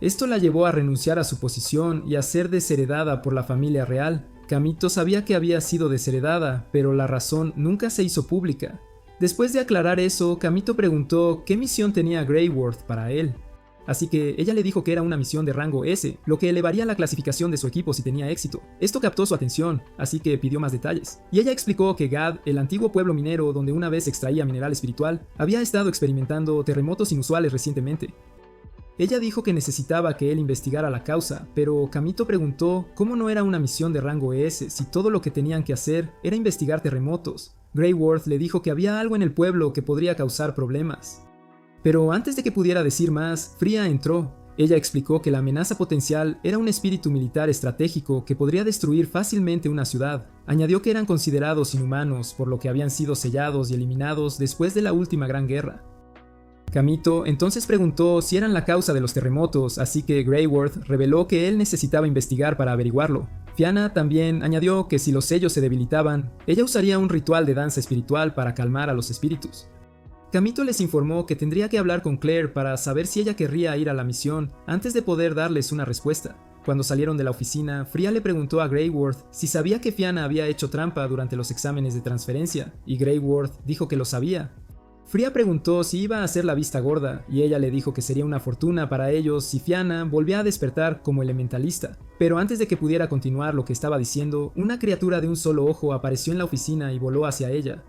Esto la llevó a renunciar a su posición y a ser desheredada por la familia real. Kamito sabía que había sido desheredada, pero la razón nunca se hizo pública. Después de aclarar eso, Kamito preguntó qué misión tenía Greyworth para él. Así que ella le dijo que era una misión de rango S, lo que elevaría la clasificación de su equipo si tenía éxito. Esto captó su atención, así que pidió más detalles. Y ella explicó que Gad, el antiguo pueblo minero donde una vez extraía mineral espiritual, había estado experimentando terremotos inusuales recientemente. Ella dijo que necesitaba que él investigara la causa, pero Kamito preguntó cómo no era una misión de rango S si todo lo que tenían que hacer era investigar terremotos. Greyworth le dijo que había algo en el pueblo que podría causar problemas. Pero antes de que pudiera decir más, Fria entró. Ella explicó que la amenaza potencial era un espíritu militar estratégico que podría destruir fácilmente una ciudad. Añadió que eran considerados inhumanos, por lo que habían sido sellados y eliminados después de la última gran guerra. Kamito entonces preguntó si eran la causa de los terremotos, así que Greyworth reveló que él necesitaba investigar para averiguarlo. Fianna también añadió que si los sellos se debilitaban, ella usaría un ritual de danza espiritual para calmar a los espíritus. Kamito les informó que tendría que hablar con Claire para saber si ella querría ir a la misión antes de poder darles una respuesta. Cuando salieron de la oficina, Fria le preguntó a Greyworth si sabía que Fianna había hecho trampa durante los exámenes de transferencia, y Greyworth dijo que lo sabía. Fria preguntó si iba a hacer la vista gorda, y ella le dijo que sería una fortuna para ellos si Fianna volvía a despertar como elementalista. Pero antes de que pudiera continuar lo que estaba diciendo, una criatura de un solo ojo apareció en la oficina y voló hacia ella.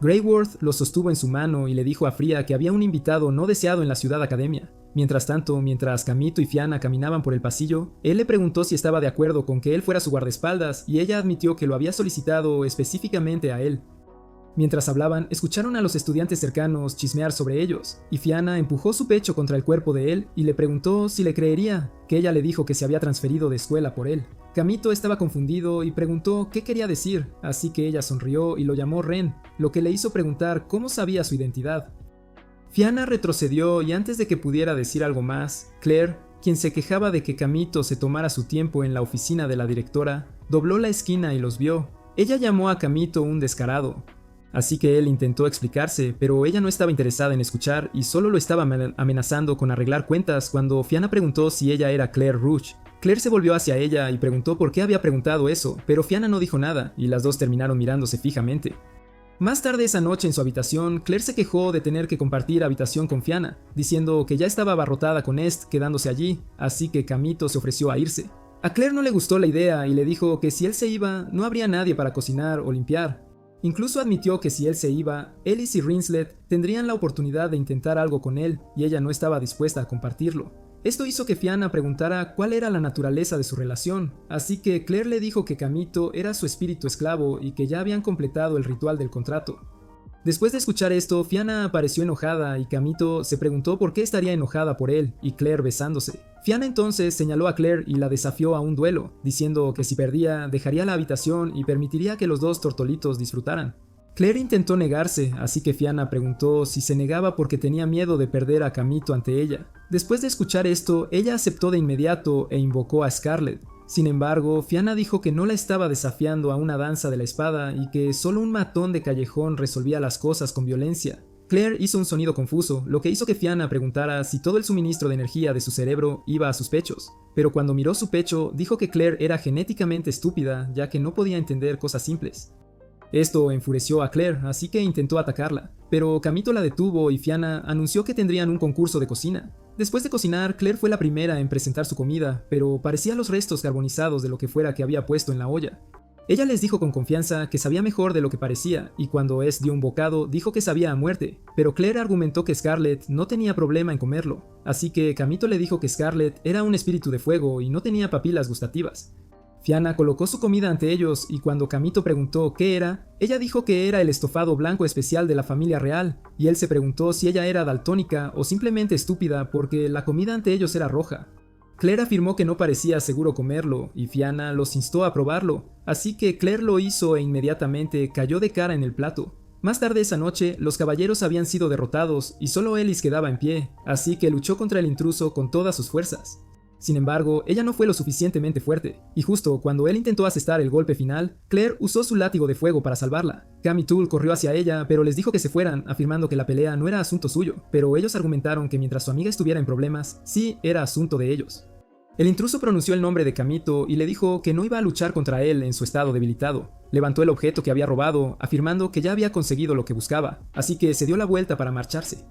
Greyworth lo sostuvo en su mano y le dijo a Fria que había un invitado no deseado en la ciudad academia. Mientras tanto, mientras Kamito y Fianna caminaban por el pasillo, él le preguntó si estaba de acuerdo con que él fuera su guardaespaldas y ella admitió que lo había solicitado específicamente a él. Mientras hablaban, escucharon a los estudiantes cercanos chismear sobre ellos, y Fianna empujó su pecho contra el cuerpo de él y le preguntó si le creería, que ella le dijo que se había transferido de escuela por él. Kamito estaba confundido y preguntó qué quería decir, así que ella sonrió y lo llamó Ren, lo que le hizo preguntar cómo sabía su identidad. Fianna retrocedió y antes de que pudiera decir algo más, Claire, quien se quejaba de que Kamito se tomara su tiempo en la oficina de la directora, dobló la esquina y los vio. Ella llamó a Kamito un descarado. Así que él intentó explicarse, pero ella no estaba interesada en escuchar y solo lo estaba amenazando con arreglar cuentas cuando Fianna preguntó si ella era Claire Rouge. Claire se volvió hacia ella y preguntó por qué había preguntado eso, pero Fianna no dijo nada y las dos terminaron mirándose fijamente. Más tarde esa noche en su habitación, Claire se quejó de tener que compartir habitación con Fianna, diciendo que ya estaba abarrotada con Est quedándose allí, así que Kamito se ofreció a irse. A Claire no le gustó la idea y le dijo que si él se iba, no habría nadie para cocinar o limpiar. Incluso admitió que si él se iba, Ellis y Rinslet tendrían la oportunidad de intentar algo con él y ella no estaba dispuesta a compartirlo. Esto hizo que Fianna preguntara cuál era la naturaleza de su relación, así que Claire le dijo que Kamito era su espíritu esclavo y que ya habían completado el ritual del contrato. Después de escuchar esto, Fianna apareció enojada y Kamito se preguntó por qué estaría enojada por él y Claire besándose. Fianna entonces señaló a Claire y la desafió a un duelo, diciendo que si perdía, dejaría la habitación y permitiría que los dos tortolitos disfrutaran. Claire intentó negarse, así que Fianna preguntó si se negaba porque tenía miedo de perder a Kamito ante ella. Después de escuchar esto, ella aceptó de inmediato e invocó a Scarlet. Sin embargo, Fianna dijo que no la estaba desafiando a una danza de la espada y que solo un matón de callejón resolvía las cosas con violencia. Claire hizo un sonido confuso, lo que hizo que Fianna preguntara si todo el suministro de energía de su cerebro iba a sus pechos. Pero cuando miró su pecho, dijo que Claire era genéticamente estúpida, ya que no podía entender cosas simples. Esto enfureció a Claire, así que intentó atacarla, pero Kamito la detuvo y Fianna anunció que tendrían un concurso de cocina. Después de cocinar, Claire fue la primera en presentar su comida, pero parecía los restos carbonizados de lo que fuera que había puesto en la olla. Ella les dijo con confianza que sabía mejor de lo que parecía, y cuando Es dio un bocado, dijo que sabía a muerte, pero Claire argumentó que Scarlet no tenía problema en comerlo, así que Kamito le dijo que Scarlet era un espíritu de fuego y no tenía papilas gustativas. Fianna colocó su comida ante ellos y cuando Kamito preguntó qué era, ella dijo que era el estofado blanco especial de la familia real, y él se preguntó si ella era daltónica o simplemente estúpida porque la comida ante ellos era roja. Claire afirmó que no parecía seguro comerlo y Fianna los instó a probarlo, así que Claire lo hizo e inmediatamente cayó de cara en el plato. Más tarde esa noche, los caballeros habían sido derrotados y solo Ellis quedaba en pie, así que luchó contra el intruso con todas sus fuerzas. Sin embargo, ella no fue lo suficientemente fuerte, y justo cuando él intentó asestar el golpe final, Claire usó su látigo de fuego para salvarla. Cam y Tool corrió hacia ella, pero les dijo que se fueran, afirmando que la pelea no era asunto suyo, pero ellos argumentaron que mientras su amiga estuviera en problemas, sí era asunto de ellos. El intruso pronunció el nombre de Kamito y le dijo que no iba a luchar contra él en su estado debilitado. Levantó el objeto que había robado, afirmando que ya había conseguido lo que buscaba, así que se dio la vuelta para marcharse.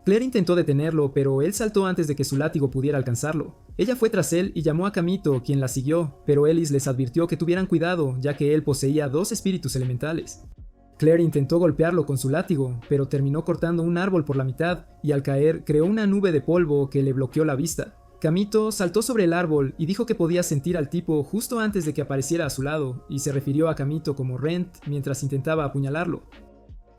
Claire intentó detenerlo, pero él saltó antes de que su látigo pudiera alcanzarlo. Ella fue tras él y llamó a Kamito, quien la siguió, pero Ellis les advirtió que tuvieran cuidado, ya que él poseía 2 espíritus elementales. Claire intentó golpearlo con su látigo, pero terminó cortando un árbol por la mitad, y al caer creó una nube de polvo que le bloqueó la vista. Kamito saltó sobre el árbol y dijo que podía sentir al tipo justo antes de que apareciera a su lado, y se refirió a Kamito como Rent mientras intentaba apuñalarlo.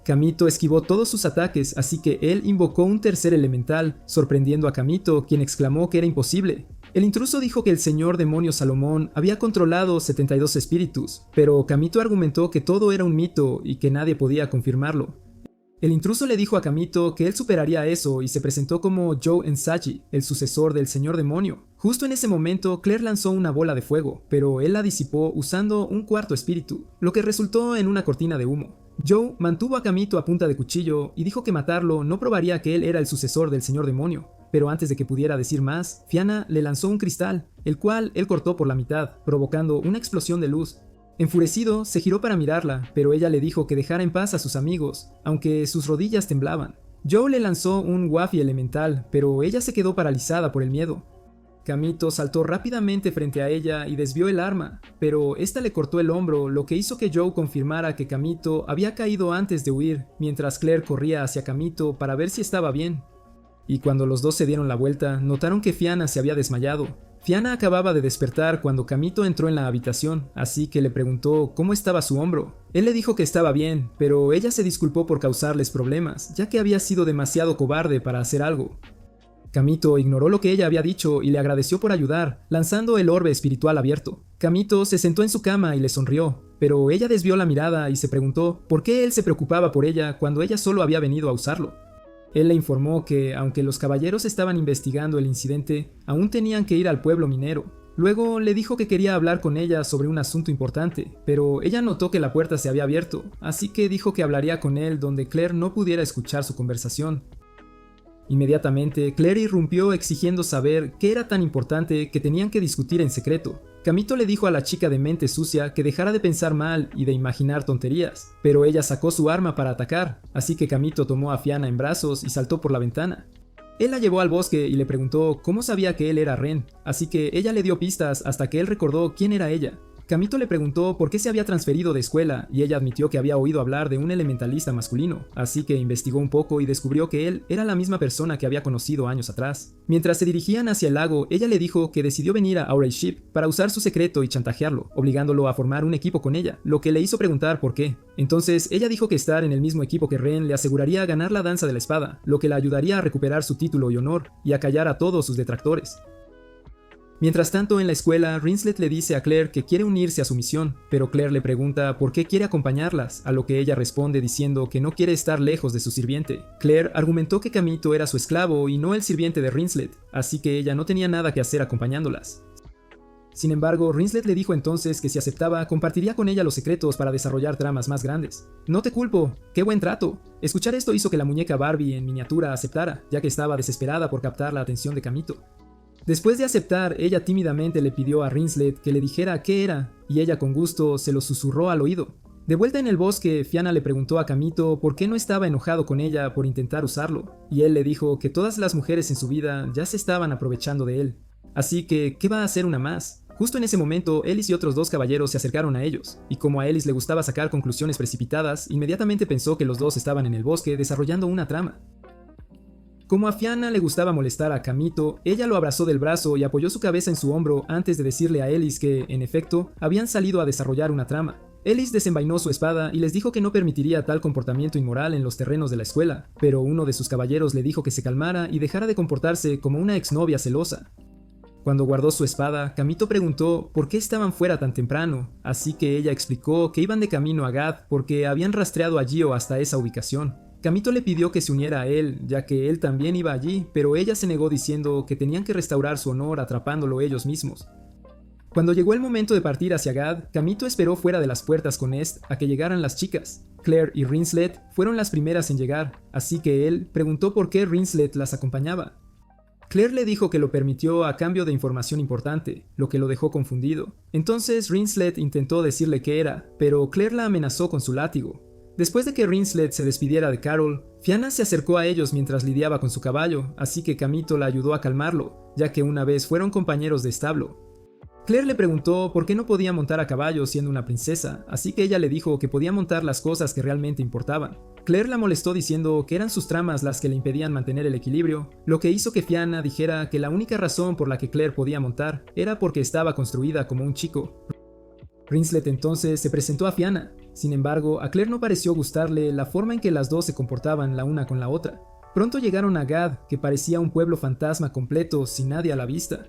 Kamito esquivó todos sus ataques, así que él invocó un tercer elemental, sorprendiendo a Kamito, quien exclamó que era imposible. El intruso dijo que el señor demonio Salomón había controlado 72 espíritus, pero Kamito argumentó que todo era un mito y que nadie podía confirmarlo. El intruso le dijo a Kamito que él superaría eso y se presentó como Joe Ensagi, el sucesor del señor demonio. Justo en ese momento, Claire lanzó una bola de fuego, pero él la disipó usando un cuarto espíritu, lo que resultó en una cortina de humo. Joe mantuvo a Kamito a punta de cuchillo y dijo que matarlo no probaría que él era el sucesor del señor demonio, pero antes de que pudiera decir más, Fianna le lanzó un cristal, el cual él cortó por la mitad, provocando una explosión de luz. Enfurecido, se giró para mirarla, pero ella le dijo que dejara en paz a sus amigos, aunque sus rodillas temblaban. Joe le lanzó un wafi elemental, pero ella se quedó paralizada por el miedo. Kamito saltó rápidamente frente a ella y desvió el arma, pero esta le cortó el hombro, lo que hizo que Joe confirmara que Kamito había caído antes de huir, mientras Claire corría hacia Kamito para ver si estaba bien. Y cuando los dos se dieron la vuelta, notaron que Fianna se había desmayado. Fianna acababa de despertar cuando Kamito entró en la habitación, así que le preguntó cómo estaba su hombro. Él le dijo que estaba bien, pero ella se disculpó por causarles problemas, ya que había sido demasiado cobarde para hacer algo. Kamito ignoró lo que ella había dicho y le agradeció por ayudar, lanzando el orbe espiritual abierto. Kamito se sentó en su cama y le sonrió, pero ella desvió la mirada y se preguntó por qué él se preocupaba por ella cuando ella solo había venido a usarlo. Él le informó que, aunque los caballeros estaban investigando el incidente, aún tenían que ir al pueblo minero. Luego le dijo que quería hablar con ella sobre un asunto importante, pero ella notó que la puerta se había abierto, así que dijo que hablaría con él donde Claire no pudiera escuchar su conversación. Inmediatamente, Claire irrumpió exigiendo saber qué era tan importante que tenían que discutir en secreto. Kamito le dijo a la chica de mente sucia que dejara de pensar mal y de imaginar tonterías, pero ella sacó su arma para atacar, así que Kamito tomó a Fianna en brazos y saltó por la ventana. Él la llevó al bosque y le preguntó cómo sabía que él era Ren, así que ella le dio pistas hasta que él recordó quién era ella. Kamito le preguntó por qué se había transferido de escuela y ella admitió que había oído hablar de un elementalista masculino, así que investigó un poco y descubrió que él era la misma persona que había conocido años atrás. Mientras se dirigían hacia el lago, ella le dijo que decidió venir a Ouray Ship para usar su secreto y chantajearlo, obligándolo a formar un equipo con ella, lo que le hizo preguntar por qué. Entonces ella dijo que estar en el mismo equipo que Ren le aseguraría ganar la danza de la espada, lo que la ayudaría a recuperar su título y honor y a callar a todos sus detractores. Mientras tanto, en la escuela, Rinslet le dice a Claire que quiere unirse a su misión, pero Claire le pregunta por qué quiere acompañarlas, a lo que ella responde diciendo que no quiere estar lejos de su sirviente. Claire argumentó que Kamito era su esclavo y no el sirviente de Rinslet, así que ella no tenía nada que hacer acompañándolas. Sin embargo, Rinslet le dijo entonces que si aceptaba, compartiría con ella los secretos para desarrollar tramas más grandes. No te culpo, qué buen trato. Escuchar esto hizo que la muñeca Barbie en miniatura aceptara, ya que estaba desesperada por captar la atención de Kamito. Después de aceptar, ella tímidamente le pidió a Rinslet que le dijera qué era, y ella con gusto se lo susurró al oído. De vuelta en el bosque, Fianna le preguntó a Kamito por qué no estaba enojado con ella por intentar usarlo, y él le dijo que todas las mujeres en su vida ya se estaban aprovechando de él. Así que, ¿qué va a hacer una más? Justo en ese momento, Ellis y otros dos caballeros se acercaron a ellos, y como a Ellis le gustaba sacar conclusiones precipitadas, inmediatamente pensó que los dos estaban en el bosque desarrollando una trama. Como a Fianna le gustaba molestar a Kamito, ella lo abrazó del brazo y apoyó su cabeza en su hombro antes de decirle a Ellis que, en efecto, habían salido a desarrollar una trama. Ellis desenvainó su espada y les dijo que no permitiría tal comportamiento inmoral en los terrenos de la escuela, pero uno de sus caballeros le dijo que se calmara y dejara de comportarse como una exnovia celosa. Cuando guardó su espada, Kamito preguntó por qué estaban fuera tan temprano, así que ella explicó que iban de camino a Gad porque habían rastreado a Gio hasta esa ubicación. Kamito le pidió que se uniera a él, ya que él también iba allí, pero ella se negó diciendo que tenían que restaurar su honor atrapándolo ellos mismos. Cuando llegó el momento de partir hacia Gad, Kamito esperó fuera de las puertas con Est a que llegaran las chicas. Claire y Rinslet fueron las primeras en llegar, así que él preguntó por qué Rinslet las acompañaba. Claire le dijo que lo permitió a cambio de información importante, lo que lo dejó confundido. Entonces Rinslet intentó decirle qué era, pero Claire la amenazó con su látigo. Después de que Rinslet se despidiera de Carol, Fianna se acercó a ellos mientras lidiaba con su caballo, así que Kamito la ayudó a calmarlo, ya que una vez fueron compañeros de establo. Claire le preguntó por qué no podía montar a caballo siendo una princesa, así que ella le dijo que podía montar las cosas que realmente importaban. Claire la molestó diciendo que eran sus tramas las que le impedían mantener el equilibrio, lo que hizo que Fianna dijera que la única razón por la que Claire podía montar era porque estaba construida como un chico. Rinslet entonces se presentó a Fianna. Sin embargo, a Claire no pareció gustarle la forma en que las dos se comportaban la una con la otra. Pronto llegaron a Gad, que parecía un pueblo fantasma completo sin nadie a la vista.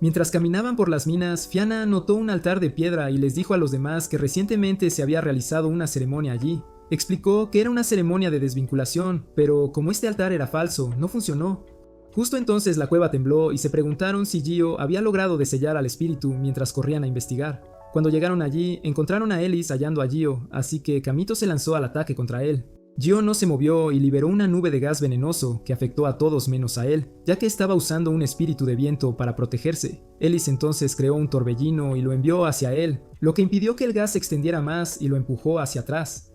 Mientras caminaban por las minas, Fianna notó un altar de piedra y les dijo a los demás que recientemente se había realizado una ceremonia allí. Explicó que era una ceremonia de desvinculación, pero como este altar era falso, no funcionó. Justo entonces la cueva tembló y se preguntaron si Gio había logrado desellar al espíritu mientras corrían a investigar. Cuando llegaron allí, encontraron a Ellis hallando a Gio, así que Kamito se lanzó al ataque contra él. Gio no se movió y liberó una nube de gas venenoso que afectó a todos menos a él, ya que estaba usando un espíritu de viento para protegerse. Ellis entonces creó un torbellino y lo envió hacia él, lo que impidió que el gas se extendiera más y lo empujó hacia atrás.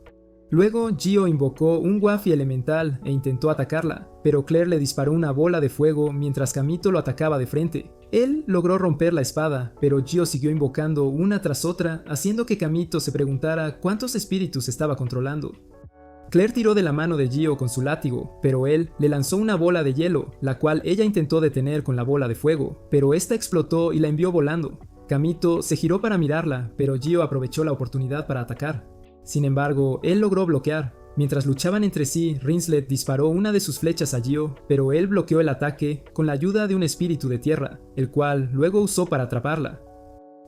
Luego, Gio invocó un Wafi elemental e intentó atacarla, pero Claire le disparó una bola de fuego mientras Kamito lo atacaba de frente. Él logró romper la espada, pero Gio siguió invocando una tras otra, haciendo que Kamito se preguntara cuántos espíritus estaba controlando. Claire tiró de la mano de Gio con su látigo, pero él le lanzó una bola de hielo, la cual ella intentó detener con la bola de fuego, pero esta explotó y la envió volando. Kamito se giró para mirarla, pero Gio aprovechó la oportunidad para atacar. Sin embargo, él logró bloquear. Mientras luchaban entre sí, Rinslet disparó una de sus flechas a Gio, pero él bloqueó el ataque con la ayuda de un espíritu de tierra, el cual luego usó para atraparla.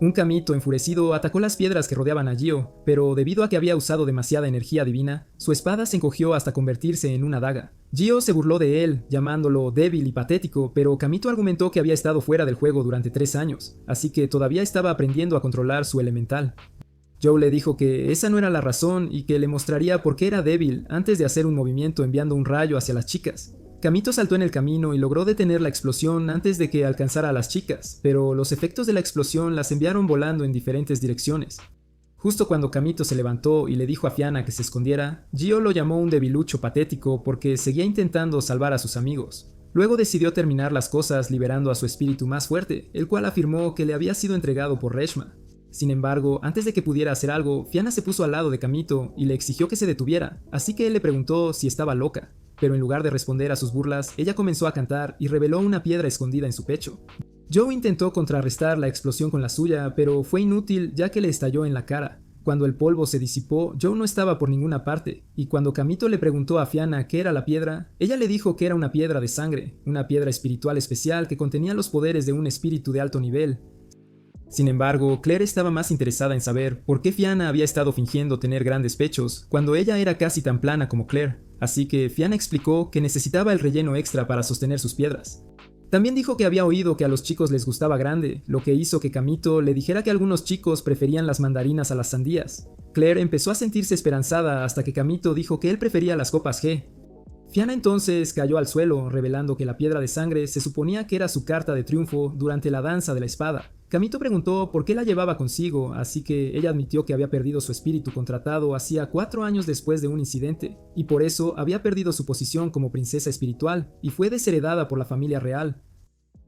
Un Kamito enfurecido atacó las piedras que rodeaban a Gio, pero debido a que había usado demasiada energía divina, su espada se encogió hasta convertirse en una daga. Gio se burló de él, llamándolo débil y patético, pero Kamito argumentó que había estado fuera del juego durante 3 años, así que todavía estaba aprendiendo a controlar su elemental. Joe le dijo que esa no era la razón y que le mostraría por qué era débil antes de hacer un movimiento enviando un rayo hacia las chicas. Kamito saltó en el camino y logró detener la explosión antes de que alcanzara a las chicas, pero los efectos de la explosión las enviaron volando en diferentes direcciones. Justo cuando Kamito se levantó y le dijo a Fianna que se escondiera, Gio lo llamó un debilucho patético porque seguía intentando salvar a sus amigos. Luego decidió terminar las cosas liberando a su espíritu más fuerte, el cual afirmó que le había sido entregado por Reshma. Sin embargo, antes de que pudiera hacer algo, Fianna se puso al lado de Kamito y le exigió que se detuviera, así que él le preguntó si estaba loca. Pero en lugar de responder a sus burlas, ella comenzó a cantar y reveló una piedra escondida en su pecho. Joe intentó contrarrestar la explosión con la suya, pero fue inútil ya que le estalló en la cara. Cuando el polvo se disipó, Joe no estaba por ninguna parte, y cuando Kamito le preguntó a Fianna qué era la piedra, ella le dijo que era una piedra de sangre, una piedra espiritual especial que contenía los poderes de un espíritu de alto nivel. Sin embargo, Claire estaba más interesada en saber por qué Fianna había estado fingiendo tener grandes pechos, cuando ella era casi tan plana como Claire, así que Fianna explicó que necesitaba el relleno extra para sostener sus piedras. También dijo que había oído que a los chicos les gustaba grande, lo que hizo que Kamito le dijera que algunos chicos preferían las mandarinas a las sandías. Claire empezó a sentirse esperanzada hasta que Kamito dijo que él prefería las copas G. Fianna entonces cayó al suelo, revelando que la piedra de sangre se suponía que era su carta de triunfo durante la danza de la espada. Kamito preguntó por qué la llevaba consigo, así que ella admitió que había perdido su espíritu contratado hacía 4 años después de un incidente, y por eso había perdido su posición como princesa espiritual, y fue desheredada por la familia real.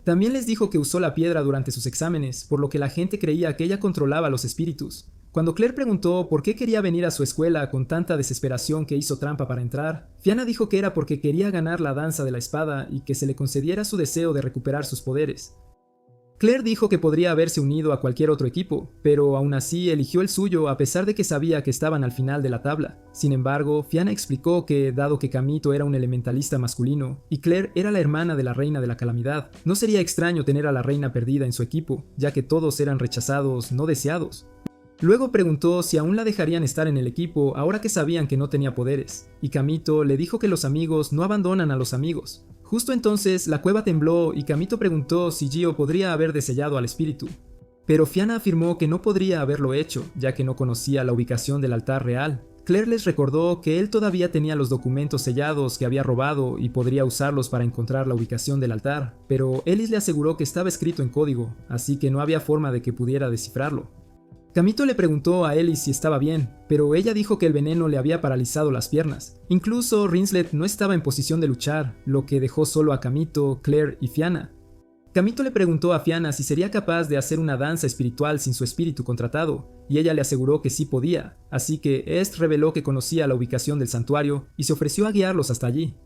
También les dijo que usó la piedra durante sus exámenes, por lo que la gente creía que ella controlaba los espíritus. Cuando Claire preguntó por qué quería venir a su escuela con tanta desesperación que hizo trampa para entrar, Fianna dijo que era porque quería ganar la danza de la espada y que se le concediera su deseo de recuperar sus poderes. Claire dijo que podría haberse unido a cualquier otro equipo, pero aún así eligió el suyo a pesar de que sabía que estaban al final de la tabla. Sin embargo, Fianna explicó que, dado que Kamito era un elementalista masculino y Claire era la hermana de la reina de la calamidad, no sería extraño tener a la reina perdida en su equipo, ya que todos eran rechazados, no deseados. Luego preguntó si aún la dejarían estar en el equipo ahora que sabían que no tenía poderes, y Kamito le dijo que los amigos no abandonan a los amigos. Justo entonces la cueva tembló y Kamito preguntó si Gio podría haber desellado al espíritu. Pero Fianna afirmó que no podría haberlo hecho, ya que no conocía la ubicación del altar real. Claire les recordó que él todavía tenía los documentos sellados que había robado y podría usarlos para encontrar la ubicación del altar, pero Ellis le aseguró que estaba escrito en código, así que no había forma de que pudiera descifrarlo. Kamito le preguntó a Ellis si estaba bien, pero ella dijo que el veneno le había paralizado las piernas. Incluso Rinslet no estaba en posición de luchar, lo que dejó solo a Kamito, Claire y Fianna. Kamito le preguntó a Fianna si sería capaz de hacer una danza espiritual sin su espíritu contratado, y ella le aseguró que sí podía, así que Est reveló que conocía la ubicación del santuario y se ofreció a guiarlos hasta allí.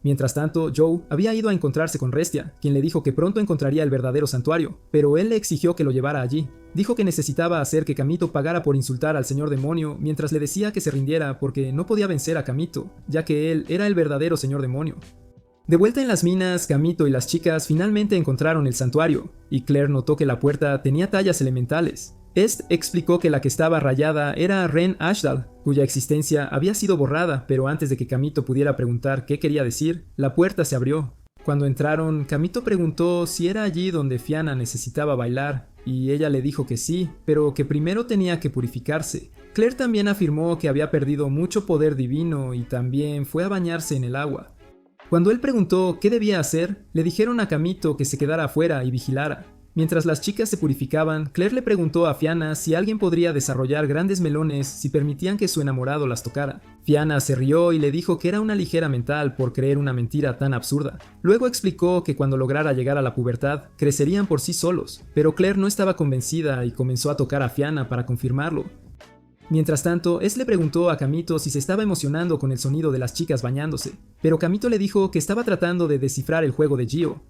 Mientras tanto, Joe había ido a encontrarse con Restia, quien le dijo que pronto encontraría el verdadero santuario, pero él le exigió que lo llevara allí. Dijo que necesitaba hacer que Kamito pagara por insultar al señor demonio mientras le decía que se rindiera porque no podía vencer a Kamito, ya que él era el verdadero señor demonio. De vuelta en las minas, Kamito y las chicas finalmente encontraron el santuario, y Claire notó que la puerta tenía tallas elementales. Est explicó que la que estaba rayada era Ren Ashdal, cuya existencia había sido borrada, pero antes de que Kamito pudiera preguntar qué quería decir, la puerta se abrió. Cuando entraron, Kamito preguntó si era allí donde Fianna necesitaba bailar, y ella le dijo que sí, pero que primero tenía que purificarse. Claire también afirmó que había perdido mucho poder divino y también fue a bañarse en el agua. Cuando él preguntó qué debía hacer, le dijeron a Kamito que se quedara afuera y vigilara. Mientras las chicas se purificaban, Claire le preguntó a Fianna si alguien podría desarrollar grandes melones si permitían que su enamorado las tocara. Fianna se rió y le dijo que era una ligera mental por creer una mentira tan absurda. Luego explicó que cuando lograra llegar a la pubertad, crecerían por sí solos, pero Claire no estaba convencida y comenzó a tocar a Fianna para confirmarlo. Mientras tanto, le preguntó a Kamito si se estaba emocionando con el sonido de las chicas bañándose, pero Kamito le dijo que estaba tratando de descifrar el juego de Gio.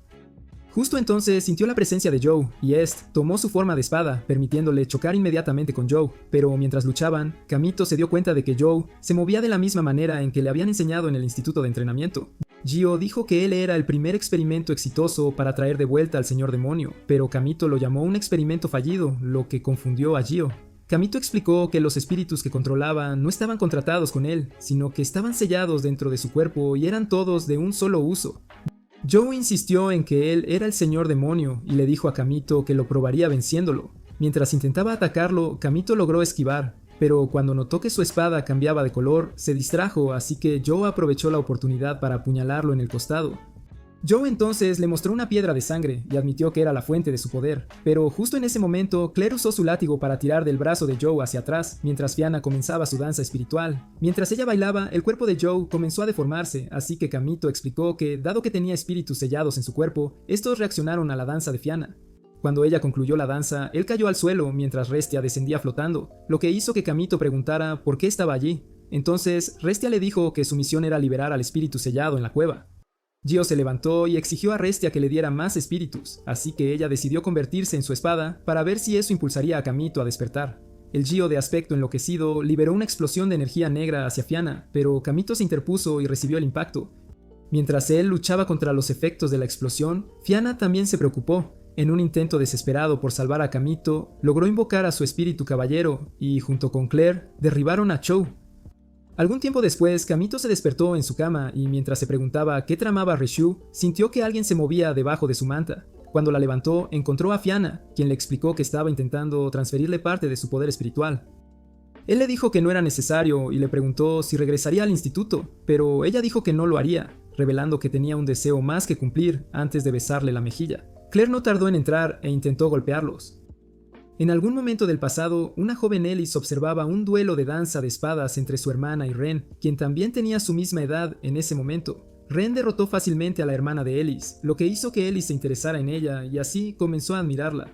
Justo entonces sintió la presencia de Joe, y Est tomó su forma de espada, permitiéndole chocar inmediatamente con Joe, pero mientras luchaban, Kamito se dio cuenta de que Joe se movía de la misma manera en que le habían enseñado en el instituto de entrenamiento. Gio dijo que él era el primer experimento exitoso para traer de vuelta al señor demonio, pero Kamito lo llamó un experimento fallido, lo que confundió a Gio. Kamito explicó que los espíritus que controlaba no estaban contratados con él, sino que estaban sellados dentro de su cuerpo y eran todos de un solo uso. Joe insistió en que él era el señor demonio y le dijo a Kamito que lo probaría venciéndolo. Mientras intentaba atacarlo, Kamito logró esquivar, pero cuando notó que su espada cambiaba de color, se distrajo, así que Joe aprovechó la oportunidad para apuñalarlo en el costado. Joe entonces le mostró una piedra de sangre y admitió que era la fuente de su poder, pero justo en ese momento Claire usó su látigo para tirar del brazo de Joe hacia atrás mientras Fianna comenzaba su danza espiritual. Mientras ella bailaba, el cuerpo de Joe comenzó a deformarse, así que Kamito explicó que, dado que tenía espíritus sellados en su cuerpo, estos reaccionaron a la danza de Fianna. Cuando ella concluyó la danza, él cayó al suelo mientras Restia descendía flotando, lo que hizo que Kamito preguntara por qué estaba allí. Entonces, Restia le dijo que su misión era liberar al espíritu sellado en la cueva. Gio se levantó y exigió a Restia que le diera más espíritus, así que ella decidió convertirse en su espada para ver si eso impulsaría a Kamito a despertar. El Gio, de aspecto enloquecido, liberó una explosión de energía negra hacia Fiana, pero Kamito se interpuso y recibió el impacto. Mientras él luchaba contra los efectos de la explosión, Fiana también se preocupó. En un intento desesperado por salvar a Kamito, logró invocar a su espíritu caballero y, junto con Claire, derribaron a Chou. Algún tiempo después, Kamito se despertó en su cama y mientras se preguntaba qué tramaba Rishu, sintió que alguien se movía debajo de su manta. Cuando la levantó, encontró a Fiana, quien le explicó que estaba intentando transferirle parte de su poder espiritual. Él le dijo que no era necesario y le preguntó si regresaría al instituto, pero ella dijo que no lo haría, revelando que tenía un deseo más que cumplir antes de besarle la mejilla. Claire no tardó en entrar e intentó golpearlos. En algún momento del pasado, una joven Ellis observaba un duelo de danza de espadas entre su hermana y Ren, quien también tenía su misma edad en ese momento. Ren derrotó fácilmente a la hermana de Ellis, lo que hizo que Ellis se interesara en ella y así comenzó a admirarla.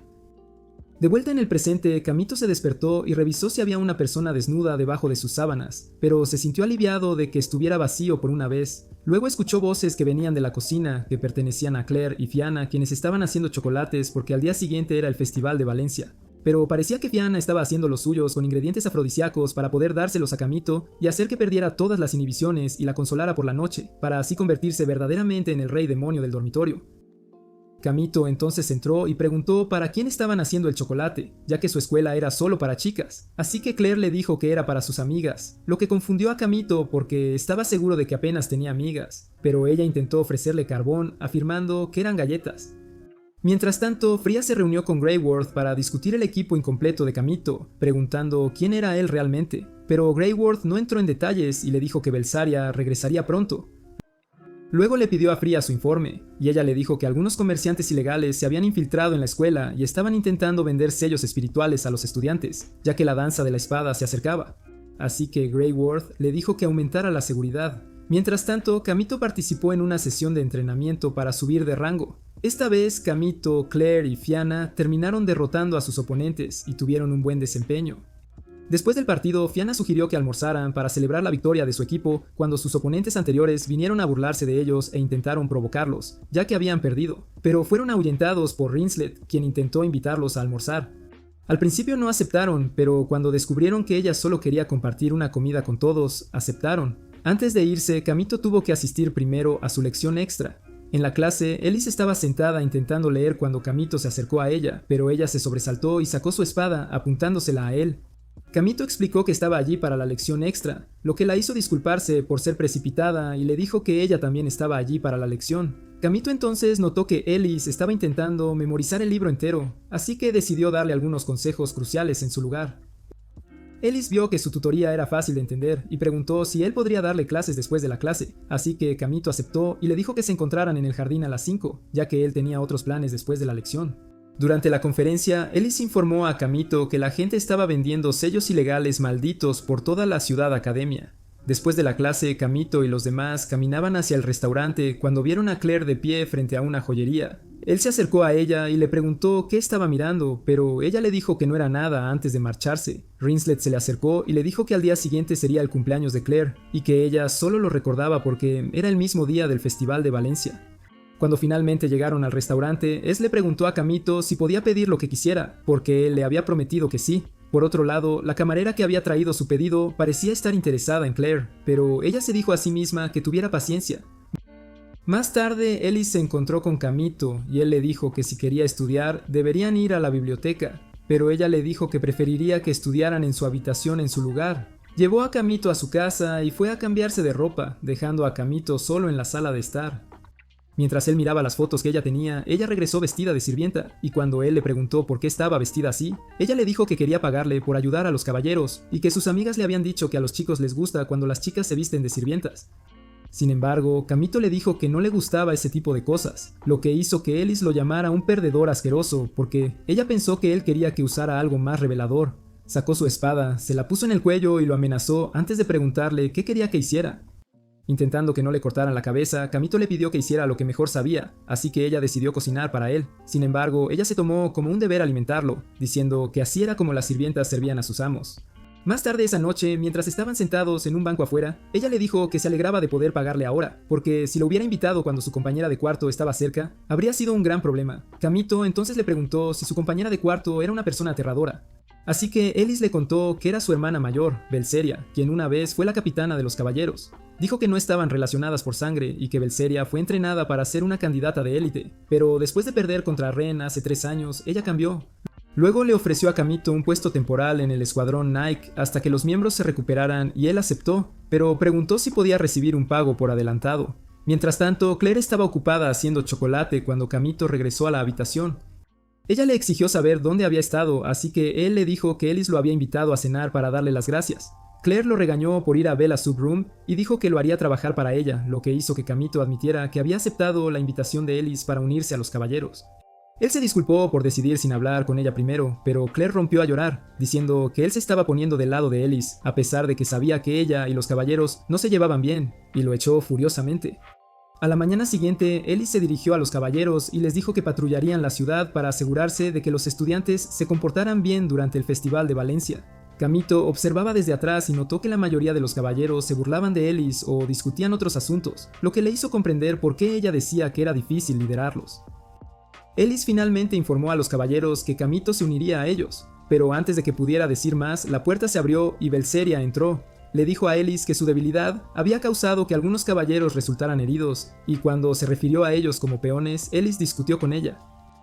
De vuelta en el presente, Kamito se despertó y revisó si había una persona desnuda debajo de sus sábanas, pero se sintió aliviado de que estuviera vacío por una vez. Luego escuchó voces que venían de la cocina, que pertenecían a Claire y Fiana, quienes estaban haciendo chocolates porque al día siguiente era el Festival de Valencia. Pero parecía que Fiana estaba haciendo los suyos con ingredientes afrodisíacos para poder dárselos a Kamito y hacer que perdiera todas las inhibiciones y la consolara por la noche, para así convertirse verdaderamente en el rey demonio del dormitorio. Kamito entonces entró y preguntó para quién estaban haciendo el chocolate, ya que su escuela era solo para chicas, así que Claire le dijo que era para sus amigas, lo que confundió a Kamito porque estaba seguro de que apenas tenía amigas, pero ella intentó ofrecerle carbón afirmando que eran galletas. Mientras tanto, Fria se reunió con Greyworth para discutir el equipo incompleto de Kamito, preguntando quién era él realmente, pero Greyworth no entró en detalles y le dijo que Belsaria regresaría pronto. Luego le pidió a Fria su informe, y ella le dijo que algunos comerciantes ilegales se habían infiltrado en la escuela y estaban intentando vender sellos espirituales a los estudiantes, ya que la danza de la espada se acercaba. Así que Greyworth le dijo que aumentara la seguridad. Mientras tanto, Kamito participó en una sesión de entrenamiento para subir de rango. Esta vez, Kamito, Claire y Fiana terminaron derrotando a sus oponentes y tuvieron un buen desempeño. Después del partido, Fiana sugirió que almorzaran para celebrar la victoria de su equipo cuando sus oponentes anteriores vinieron a burlarse de ellos e intentaron provocarlos, ya que habían perdido, pero fueron ahuyentados por Rinslet, quien intentó invitarlos a almorzar. Al principio no aceptaron, pero cuando descubrieron que ella solo quería compartir una comida con todos, aceptaron. Antes de irse, Kamito tuvo que asistir primero a su lección extra. En la clase, Ellis estaba sentada intentando leer cuando Kamito se acercó a ella, pero ella se sobresaltó y sacó su espada apuntándosela a él. Kamito explicó que estaba allí para la lección extra, lo que la hizo disculparse por ser precipitada y le dijo que ella también estaba allí para la lección. Kamito entonces notó que Ellis estaba intentando memorizar el libro entero, así que decidió darle algunos consejos cruciales en su lugar. Ellis vio que su tutoría era fácil de entender y preguntó si él podría darle clases después de la clase, así que Kamito aceptó y le dijo que se encontraran en el jardín a las 5, ya que él tenía otros planes después de la lección. Durante la conferencia, Ellis informó a Kamito que la gente estaba vendiendo sellos ilegales malditos por toda la ciudad academia. Después de la clase, Kamito y los demás caminaban hacia el restaurante cuando vieron a Claire de pie frente a una joyería. Él se acercó a ella y le preguntó qué estaba mirando, pero ella le dijo que no era nada antes de marcharse. Rinslet se le acercó y le dijo que al día siguiente sería el cumpleaños de Claire, y que ella solo lo recordaba porque era el mismo día del Festival de Valencia. Cuando finalmente llegaron al restaurante, le preguntó a Kamito si podía pedir lo que quisiera, porque él le había prometido que sí. Por otro lado, la camarera que había traído su pedido parecía estar interesada en Claire, pero ella se dijo a sí misma que tuviera paciencia. Más tarde, Ellis se encontró con Kamito y él le dijo que si quería estudiar, deberían ir a la biblioteca, pero ella le dijo que preferiría que estudiaran en su habitación en su lugar. Llevó a Kamito a su casa y fue a cambiarse de ropa, dejando a Kamito solo en la sala de estar. Mientras él miraba las fotos que ella tenía, ella regresó vestida de sirvienta, y cuando él le preguntó por qué estaba vestida así, ella le dijo que quería pagarle por ayudar a los caballeros, y que sus amigas le habían dicho que a los chicos les gusta cuando las chicas se visten de sirvientas. Sin embargo, Kamito le dijo que no le gustaba ese tipo de cosas, lo que hizo que Ellis lo llamara un perdedor asqueroso, porque ella pensó que él quería que usara algo más revelador. Sacó su espada, se la puso en el cuello y lo amenazó antes de preguntarle qué quería que hiciera. Intentando que no le cortaran la cabeza, Kamito le pidió que hiciera lo que mejor sabía, así que ella decidió cocinar para él. Sin embargo, ella se tomó como un deber alimentarlo, diciendo que así era como las sirvientas servían a sus amos. Más tarde esa noche, mientras estaban sentados en un banco afuera, ella le dijo que se alegraba de poder pagarle ahora, porque si lo hubiera invitado cuando su compañera de cuarto estaba cerca, habría sido un gran problema. Kamito entonces le preguntó si su compañera de cuarto era una persona aterradora. Así que Ellis le contó que era su hermana mayor, Belseria, quien una vez fue la capitana de los caballeros. Dijo que no estaban relacionadas por sangre y que Belseria fue entrenada para ser una candidata de élite, pero después de perder contra Ren hace 3 años, ella cambió. Luego le ofreció a Kamito un puesto temporal en el escuadrón Nike hasta que los miembros se recuperaran y él aceptó, pero preguntó si podía recibir un pago por adelantado. Mientras tanto, Claire estaba ocupada haciendo chocolate cuando Kamito regresó a la habitación. Ella le exigió saber dónde había estado, así que él le dijo que Ellis lo había invitado a cenar para darle las gracias. Claire lo regañó por ir a Bella Subroom y dijo que lo haría trabajar para ella, lo que hizo que Kamito admitiera que había aceptado la invitación de Ellis para unirse a los caballeros. Él se disculpó por decidir sin hablar con ella primero, pero Claire rompió a llorar, diciendo que él se estaba poniendo del lado de Ellis, a pesar de que sabía que ella y los caballeros no se llevaban bien, y lo echó furiosamente. A la mañana siguiente, Ellis se dirigió a los caballeros y les dijo que patrullarían la ciudad para asegurarse de que los estudiantes se comportaran bien durante el Festival de Valencia. Kamito observaba desde atrás y notó que la mayoría de los caballeros se burlaban de Ellis o discutían otros asuntos, lo que le hizo comprender por qué ella decía que era difícil liderarlos. Ellis finalmente informó a los caballeros que Kamito se uniría a ellos, pero antes de que pudiera decir más, la puerta se abrió y Belseria entró. Le dijo a Ellis que su debilidad había causado que algunos caballeros resultaran heridos, y cuando se refirió a ellos como peones, Ellis discutió con ella.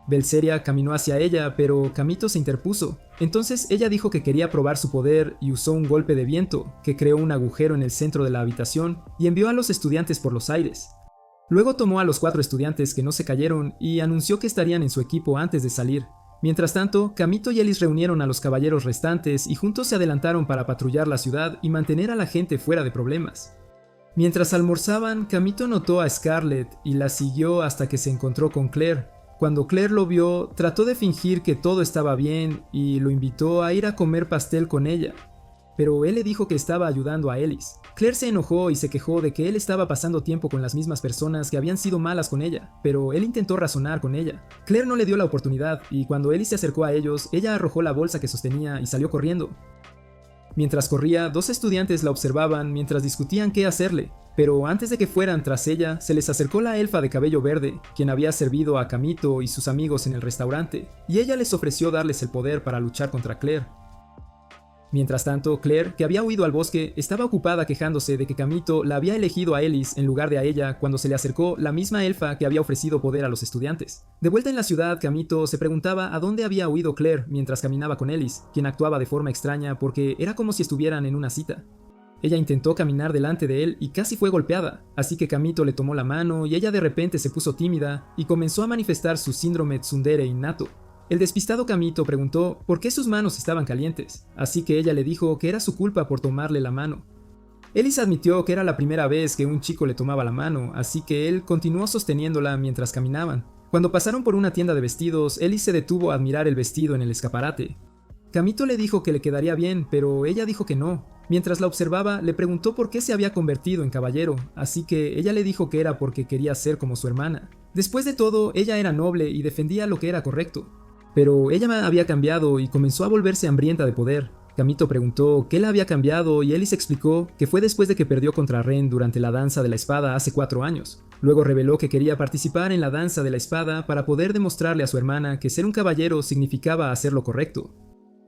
Belseria caminó hacia ella, pero Kamito se interpuso. Entonces ella dijo que quería probar su poder y usó un golpe de viento, que creó un agujero en el centro de la habitación y envió a los estudiantes por los aires. Luego tomó a los 4 estudiantes que no se cayeron y anunció que estarían en su equipo antes de salir. Mientras tanto, Kamito y Ellis reunieron a los caballeros restantes y juntos se adelantaron para patrullar la ciudad y mantener a la gente fuera de problemas. Mientras almorzaban, Kamito notó a Scarlett y la siguió hasta que se encontró con Claire. Cuando Claire lo vio, trató de fingir que todo estaba bien y lo invitó a ir a comer pastel con ella. Pero él le dijo que estaba ayudando a Ellis. Claire se enojó y se quejó de que él estaba pasando tiempo con las mismas personas que habían sido malas con ella, pero él intentó razonar con ella. Claire no le dio la oportunidad y cuando Ellis se acercó a ellos, ella arrojó la bolsa que sostenía y salió corriendo. Mientras corría, 2 estudiantes la observaban mientras discutían qué hacerle, pero antes de que fueran tras ella, se les acercó la elfa de cabello verde, quien había servido a Kamito y sus amigos en el restaurante, y ella les ofreció darles el poder para luchar contra Claire. Mientras tanto, Claire, que había huido al bosque, estaba ocupada quejándose de que Kamito la había elegido a Ellis en lugar de a ella cuando se le acercó la misma elfa que había ofrecido poder a los estudiantes. De vuelta en la ciudad, Kamito se preguntaba a dónde había huido Claire mientras caminaba con Ellis, quien actuaba de forma extraña porque era como si estuvieran en una cita. Ella intentó caminar delante de él y casi fue golpeada, así que Kamito le tomó la mano y ella de repente se puso tímida y comenzó a manifestar su síndrome tsundere innato. El despistado Kamito preguntó por qué sus manos estaban calientes, así que ella le dijo que era su culpa por tomarle la mano. Ellis admitió que era la primera vez que un chico le tomaba la mano, así que él continuó sosteniéndola mientras caminaban. Cuando pasaron por una tienda de vestidos, Ellis se detuvo a admirar el vestido en el escaparate. Kamito le dijo que le quedaría bien, pero ella dijo que no. Mientras la observaba, le preguntó por qué se había convertido en caballero, así que ella le dijo que era porque quería ser como su hermana. Después de todo, ella era noble y defendía lo que era correcto. Pero ella había cambiado y comenzó a volverse hambrienta de poder. Kamito preguntó qué la había cambiado y Ellis explicó que fue después de que perdió contra Ren durante la danza de la espada hace 4 años. Luego reveló que quería participar en la danza de la espada para poder demostrarle a su hermana que ser un caballero significaba hacer lo correcto.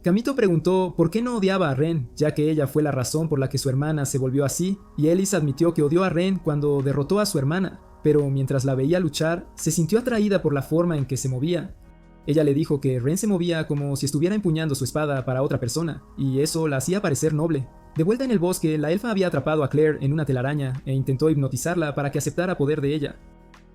Kamito preguntó por qué no odiaba a Ren, ya que ella fue la razón por la que su hermana se volvió así, y Ellis admitió que odió a Ren cuando derrotó a su hermana, pero mientras la veía luchar, se sintió atraída por la forma en que se movía. Ella le dijo que Ren se movía como si estuviera empuñando su espada para otra persona, y eso la hacía parecer noble. De vuelta en el bosque, la elfa había atrapado a Claire en una telaraña e intentó hipnotizarla para que aceptara poder de ella.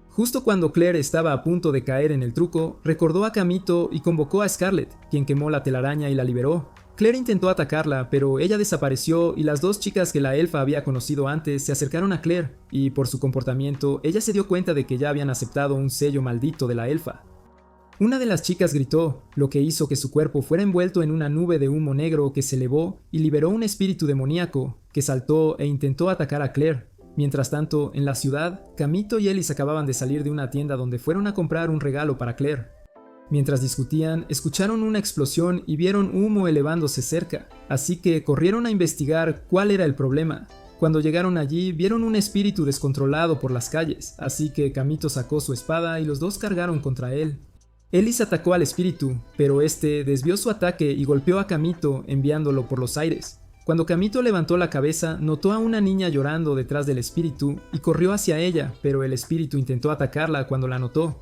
Justo cuando Claire estaba a punto de caer en el truco, recordó a Kamito y convocó a Scarlett, quien quemó la telaraña y la liberó. Claire intentó atacarla, pero ella desapareció y las 2 chicas que la elfa había conocido antes se acercaron a Claire, y por su comportamiento, ella se dio cuenta de que ya habían aceptado un sello maldito de la elfa. Una de las chicas gritó, lo que hizo que su cuerpo fuera envuelto en una nube de humo negro que se elevó y liberó un espíritu demoníaco, que saltó e intentó atacar a Claire. Mientras tanto, en la ciudad, Camito y Ellis acababan de salir de una tienda donde fueron a comprar un regalo para Claire. Mientras discutían, escucharon una explosión y vieron humo elevándose cerca, así que corrieron a investigar cuál era el problema. Cuando llegaron allí, vieron un espíritu descontrolado por las calles, así que Camito sacó su espada y los dos cargaron contra él. Ellis atacó al espíritu, pero este desvió su ataque y golpeó a Camito, enviándolo por los aires. Cuando Camito levantó la cabeza, notó a una niña llorando detrás del espíritu y corrió hacia ella, pero el espíritu intentó atacarla cuando la notó.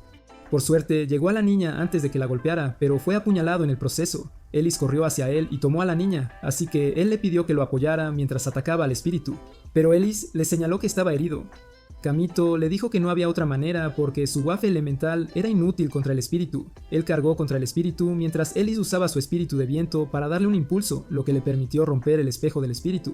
Por suerte, llegó a la niña antes de que la golpeara, pero fue apuñalado en el proceso. Ellis corrió hacia él y tomó a la niña, así que él le pidió que lo apoyara mientras atacaba al espíritu, pero Ellis le señaló que estaba herido. Camito le dijo que no había otra manera porque su wafe elemental era inútil contra el espíritu. Él cargó contra el espíritu mientras Ellis usaba su espíritu de viento para darle un impulso, lo que le permitió romper el espejo del espíritu.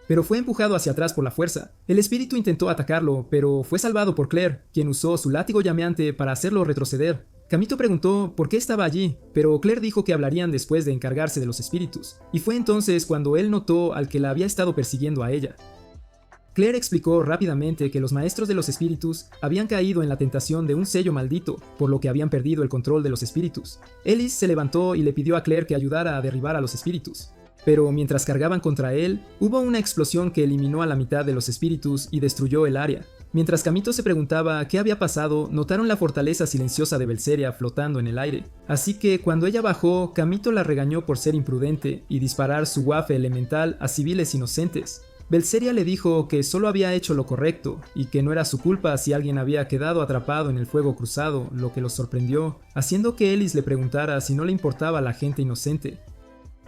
Pero fue empujado hacia atrás por la fuerza. El espíritu intentó atacarlo, pero fue salvado por Claire, quien usó su látigo llameante para hacerlo retroceder. Camito preguntó por qué estaba allí, pero Claire dijo que hablarían después de encargarse de los espíritus, y fue entonces cuando él notó al que la había estado persiguiendo a ella. Claire explicó rápidamente que los maestros de los espíritus habían caído en la tentación de un sello maldito, por lo que habían perdido el control de los espíritus. Ellis se levantó y le pidió a Claire que ayudara a derribar a los espíritus. Pero mientras cargaban contra él, hubo una explosión que eliminó a la mitad de los espíritus y destruyó el área. Mientras Camito se preguntaba qué había pasado, notaron la fortaleza silenciosa de Belseria flotando en el aire. Así que cuando ella bajó, Camito la regañó por ser imprudente y disparar su wafe elemental a civiles inocentes. Belseria le dijo que solo había hecho lo correcto y que no era su culpa si alguien había quedado atrapado en el fuego cruzado, lo que los sorprendió, haciendo que Ellis le preguntara si no le importaba a la gente inocente.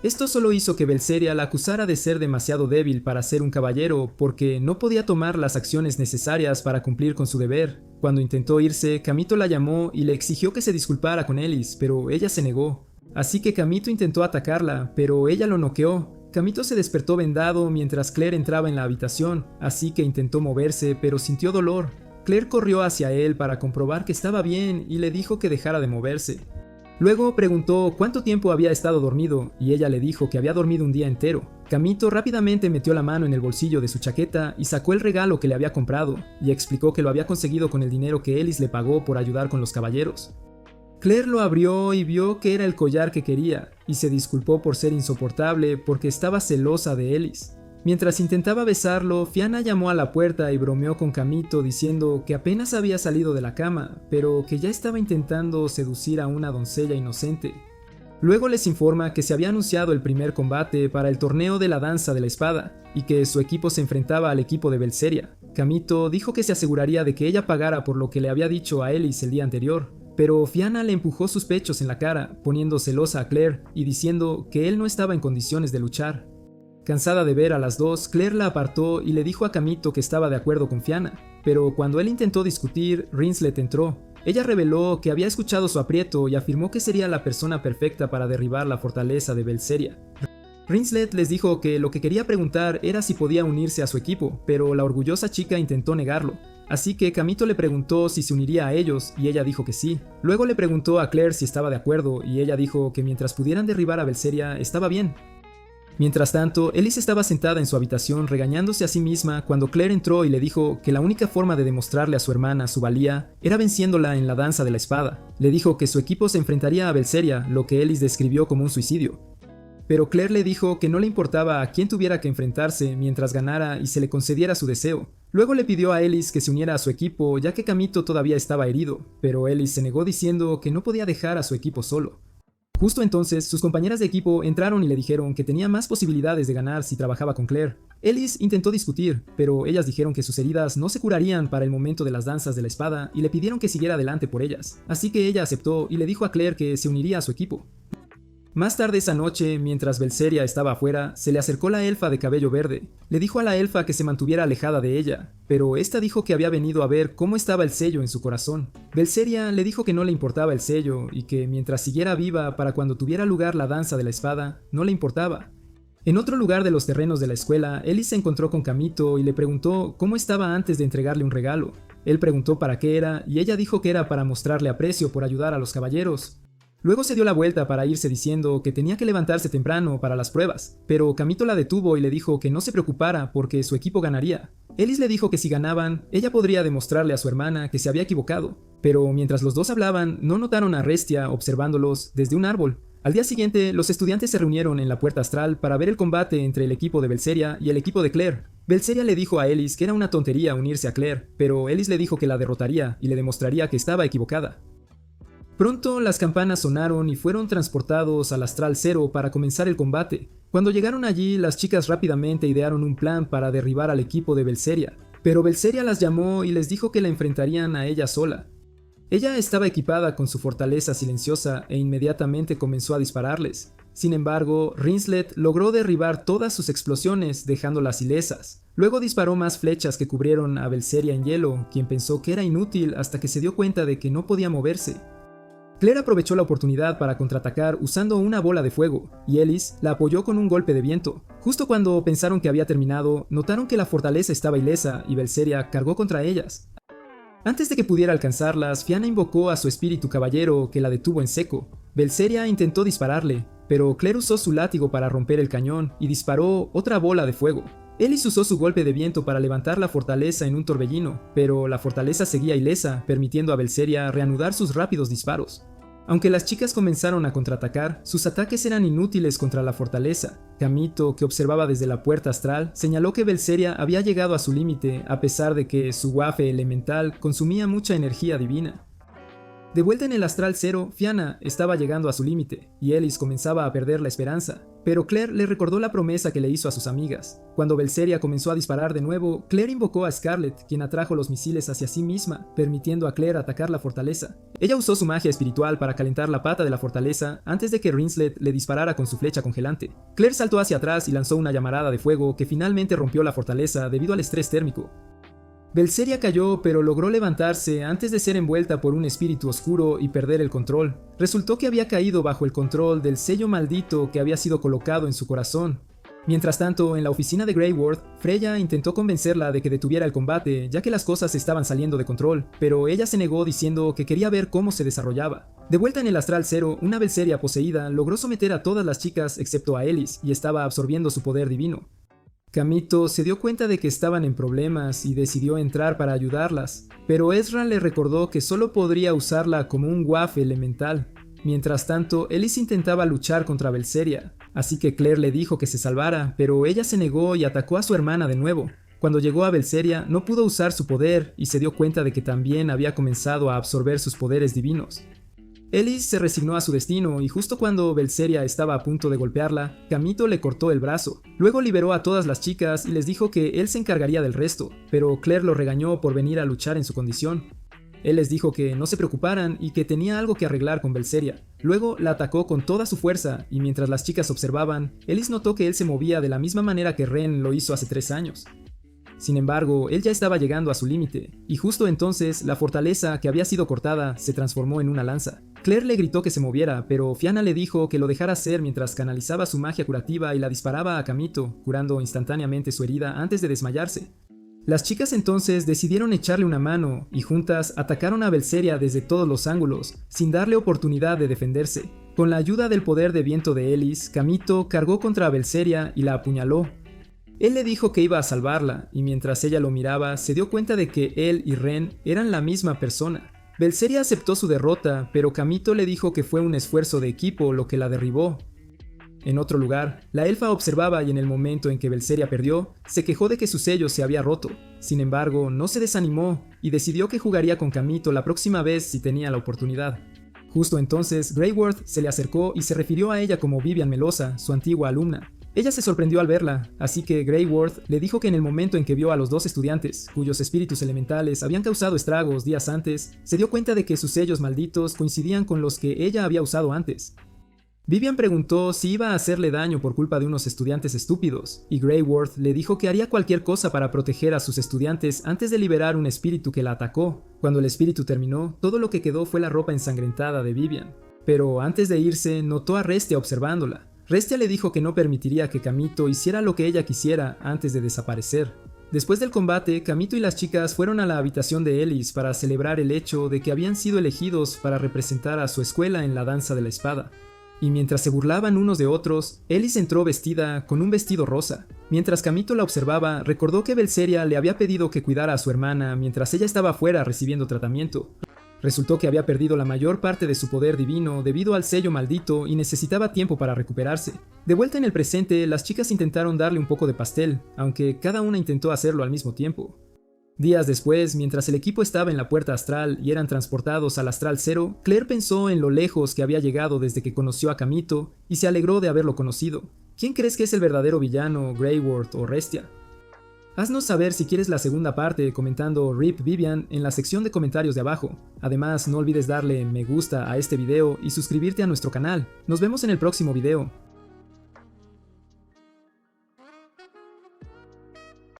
Esto solo hizo que Belseria la acusara de ser demasiado débil para ser un caballero porque no podía tomar las acciones necesarias para cumplir con su deber. Cuando intentó irse, Camito la llamó y le exigió que se disculpara con Ellis, pero ella se negó. Así que Camito intentó atacarla, pero ella lo noqueó. Camito se despertó vendado mientras Claire entraba en la habitación, así que intentó moverse, pero sintió dolor. Claire corrió hacia él para comprobar que estaba bien y le dijo que dejara de moverse. Luego preguntó cuánto tiempo había estado dormido y ella le dijo que había dormido un día entero. Camito rápidamente metió la mano en el bolsillo de su chaqueta y sacó el regalo que le había comprado y explicó que lo había conseguido con el dinero que Ellis le pagó por ayudar con los caballeros. Claire lo abrió y vio que era el collar que quería y se disculpó por ser insoportable porque estaba celosa de Ellis. Mientras intentaba besarlo, Fianna llamó a la puerta y bromeó con Camito diciendo que apenas había salido de la cama, pero que ya estaba intentando seducir a una doncella inocente. Luego les informa que se había anunciado el primer combate para el torneo de la danza de la espada y que su equipo se enfrentaba al equipo de Belseria. Camito dijo que se aseguraría de que ella pagara por lo que le había dicho a Ellis el día anterior, pero Fianna le empujó sus pechos en la cara, poniendo celosa a Claire y diciendo que él no estaba en condiciones de luchar. Cansada de ver a las dos, Claire la apartó y le dijo a Camito que estaba de acuerdo con Fianna, pero cuando él intentó discutir, Rinslet entró. Ella reveló que había escuchado su aprieto y afirmó que sería la persona perfecta para derribar la fortaleza de Belseria. Rinslet les dijo que lo que quería preguntar era si podía unirse a su equipo, pero la orgullosa chica intentó negarlo. Así que Camito le preguntó si se uniría a ellos y ella dijo que sí. Luego le preguntó a Claire si estaba de acuerdo y ella dijo que mientras pudieran derribar a Belseria estaba bien. Mientras tanto, Ellis estaba sentada en su habitación regañándose a sí misma cuando Claire entró y le dijo que la única forma de demostrarle a su hermana su valía era venciéndola en la danza de la espada. Le dijo que su equipo se enfrentaría a Belseria, lo que Ellis describió como un suicidio. Pero Claire le dijo que no le importaba a quién tuviera que enfrentarse mientras ganara y se le concediera su deseo. Luego le pidió a Ellis que se uniera a su equipo ya que Camito todavía estaba herido, pero Ellis se negó diciendo que no podía dejar a su equipo solo. Justo entonces, sus compañeras de equipo entraron y le dijeron que tenía más posibilidades de ganar si trabajaba con Claire. Ellis intentó discutir, pero ellas dijeron que sus heridas no se curarían para el momento de las danzas de la espada y le pidieron que siguiera adelante por ellas. Así que ella aceptó y le dijo a Claire que se uniría a su equipo. Más tarde esa noche, mientras Belseria estaba afuera, se le acercó la elfa de cabello verde. Le dijo a la elfa que se mantuviera alejada de ella, pero esta dijo que había venido a ver cómo estaba el sello en su corazón. Belseria le dijo que no le importaba el sello y que mientras siguiera viva para cuando tuviera lugar la danza de la espada, no le importaba. En otro lugar de los terrenos de la escuela, Ellis se encontró con Camito y le preguntó cómo estaba antes de entregarle un regalo. Él preguntó para qué era y ella dijo que era para mostrarle aprecio por ayudar a los caballeros. Luego se dio la vuelta para irse diciendo que tenía que levantarse temprano para las pruebas, pero Camito la detuvo y le dijo que no se preocupara porque su equipo ganaría. Ellis le dijo que si ganaban, ella podría demostrarle a su hermana que se había equivocado. Pero mientras los dos hablaban, no notaron a Restia observándolos desde un árbol. Al día siguiente, los estudiantes se reunieron en la puerta astral para ver el combate entre el equipo de Belseria y el equipo de Claire. Belseria le dijo a Ellis que era una tontería unirse a Claire, pero Ellis le dijo que la derrotaría y le demostraría que estaba equivocada. Pronto las campanas sonaron y fueron transportados al Astral Zero para comenzar el combate. Cuando llegaron allí, las chicas rápidamente idearon un plan para derribar al equipo de Belseria, pero Belseria las llamó y les dijo que la enfrentarían a ella sola. Ella estaba equipada con su fortaleza silenciosa e inmediatamente comenzó a dispararles. Sin embargo, Rinslet logró derribar todas sus explosiones dejándolas ilesas. Luego disparó más flechas que cubrieron a Belseria en hielo, quien pensó que era inútil hasta que se dio cuenta de que no podía moverse. Claire aprovechó la oportunidad para contraatacar usando una bola de fuego, y Ellis la apoyó con un golpe de viento. Justo cuando pensaron que había terminado, notaron que la fortaleza estaba ilesa y Belseria cargó contra ellas. Antes de que pudiera alcanzarlas, Fianna invocó a su espíritu caballero que la detuvo en seco. Belseria intentó dispararle, pero Claire usó su látigo para romper el cañón y disparó otra bola de fuego. Ellis usó su golpe de viento para levantar la fortaleza en un torbellino, pero la fortaleza seguía ilesa, permitiendo a Belseria reanudar sus rápidos disparos. Aunque las chicas comenzaron a contraatacar, sus ataques eran inútiles contra la fortaleza. Kamito, que observaba desde la puerta astral, señaló que Belseria había llegado a su límite a pesar de que su wafe elemental consumía mucha energía divina. De vuelta en el Astral Zero, Fianna estaba llegando a su límite, y Ellis comenzaba a perder la esperanza, pero Claire le recordó la promesa que le hizo a sus amigas. Cuando Belseria comenzó a disparar de nuevo, Claire invocó a Scarlet, quien atrajo los misiles hacia sí misma, permitiendo a Claire atacar la fortaleza. Ella usó su magia espiritual para calentar la pata de la fortaleza antes de que Rinslet le disparara con su flecha congelante. Claire saltó hacia atrás y lanzó una llamarada de fuego que finalmente rompió la fortaleza debido al estrés térmico. Belseria cayó, pero logró levantarse antes de ser envuelta por un espíritu oscuro y perder el control. Resultó que había caído bajo el control del sello maldito que había sido colocado en su corazón. Mientras tanto, en la oficina de Greyworth, Freya intentó convencerla de que detuviera el combate, ya que las cosas estaban saliendo de control, pero ella se negó diciendo que quería ver cómo se desarrollaba. De vuelta en el Astral Zero, una Belseria poseída logró someter a todas las chicas excepto a Ellis y estaba absorbiendo su poder divino. Kamito se dio cuenta de que estaban en problemas y decidió entrar para ayudarlas, pero Ezra le recordó que solo podría usarla como un wafe elemental. Mientras tanto, Ellis intentaba luchar contra Belseria, así que Claire le dijo que se salvara, pero ella se negó y atacó a su hermana de nuevo. Cuando llegó a Belseria, no pudo usar su poder y se dio cuenta de que también había comenzado a absorber sus poderes divinos. Ellis se resignó a su destino y justo cuando Belseria estaba a punto de golpearla, Kamito le cortó el brazo. Luego liberó a todas las chicas y les dijo que él se encargaría del resto, pero Claire lo regañó por venir a luchar en su condición. Él les dijo que no se preocuparan y que tenía algo que arreglar con Belseria. Luego la atacó con toda su fuerza y mientras las chicas observaban, Ellis notó que él se movía de la misma manera que Ren lo hizo hace 3 años. Sin embargo, él ya estaba llegando a su límite, y justo entonces la fortaleza que había sido cortada se transformó en una lanza. Claire le gritó que se moviera, pero Fianna le dijo que lo dejara hacer mientras canalizaba su magia curativa y la disparaba a Kamito, curando instantáneamente su herida antes de desmayarse. Las chicas entonces decidieron echarle una mano, y juntas atacaron a Belseria desde todos los ángulos, sin darle oportunidad de defenderse. Con la ayuda del poder de viento de Ellis, Kamito cargó contra Belseria y la apuñaló. Él le dijo que iba a salvarla, y mientras ella lo miraba, se dio cuenta de que él y Ren eran la misma persona. Belseria aceptó su derrota, pero Kamito le dijo que fue un esfuerzo de equipo lo que la derribó. En otro lugar, la elfa observaba y en el momento en que Belseria perdió, se quejó de que su sello se había roto. Sin embargo, no se desanimó y decidió que jugaría con Kamito la próxima vez si tenía la oportunidad. Justo entonces, Greyworth se le acercó y se refirió a ella como Vivian Melosa, su antigua alumna. Ella se sorprendió al verla, así que Greyworth le dijo que en el momento en que vio a los 2 estudiantes, cuyos espíritus elementales habían causado estragos días antes, se dio cuenta de que sus sellos malditos coincidían con los que ella había usado antes. Vivian preguntó si iba a hacerle daño por culpa de unos estudiantes estúpidos, y Greyworth le dijo que haría cualquier cosa para proteger a sus estudiantes antes de liberar un espíritu que la atacó. Cuando el espíritu terminó, todo lo que quedó fue la ropa ensangrentada de Vivian. Pero antes de irse, notó a Restia observándola. Restia le dijo que no permitiría que Kamito hiciera lo que ella quisiera antes de desaparecer. Después del combate, Kamito y las chicas fueron a la habitación de Ellis para celebrar el hecho de que habían sido elegidos para representar a su escuela en la danza de la espada. y mientras se burlaban unos de otros, Alice entró vestida con un vestido rosa. Mientras Kamito la observaba, recordó que Belseria le había pedido que cuidara a su hermana mientras ella estaba afuera recibiendo tratamiento. Resultó que había perdido la mayor parte de su poder divino debido al sello maldito y necesitaba tiempo para recuperarse. De vuelta en el presente, las chicas intentaron darle un poco de pastel, aunque cada una intentó hacerlo al mismo tiempo. Días después, mientras el equipo estaba en la puerta astral y eran transportados al Astral Cero, Claire pensó en lo lejos que había llegado desde que conoció a Kamito y se alegró de haberlo conocido. ¿Quién crees que es el verdadero villano, Greyward o Restia? Haznos saber si quieres la segunda parte comentando RIP Vivian en la sección de comentarios de abajo. Además, no olvides darle me gusta a este video y suscribirte a nuestro canal. Nos vemos en el próximo video.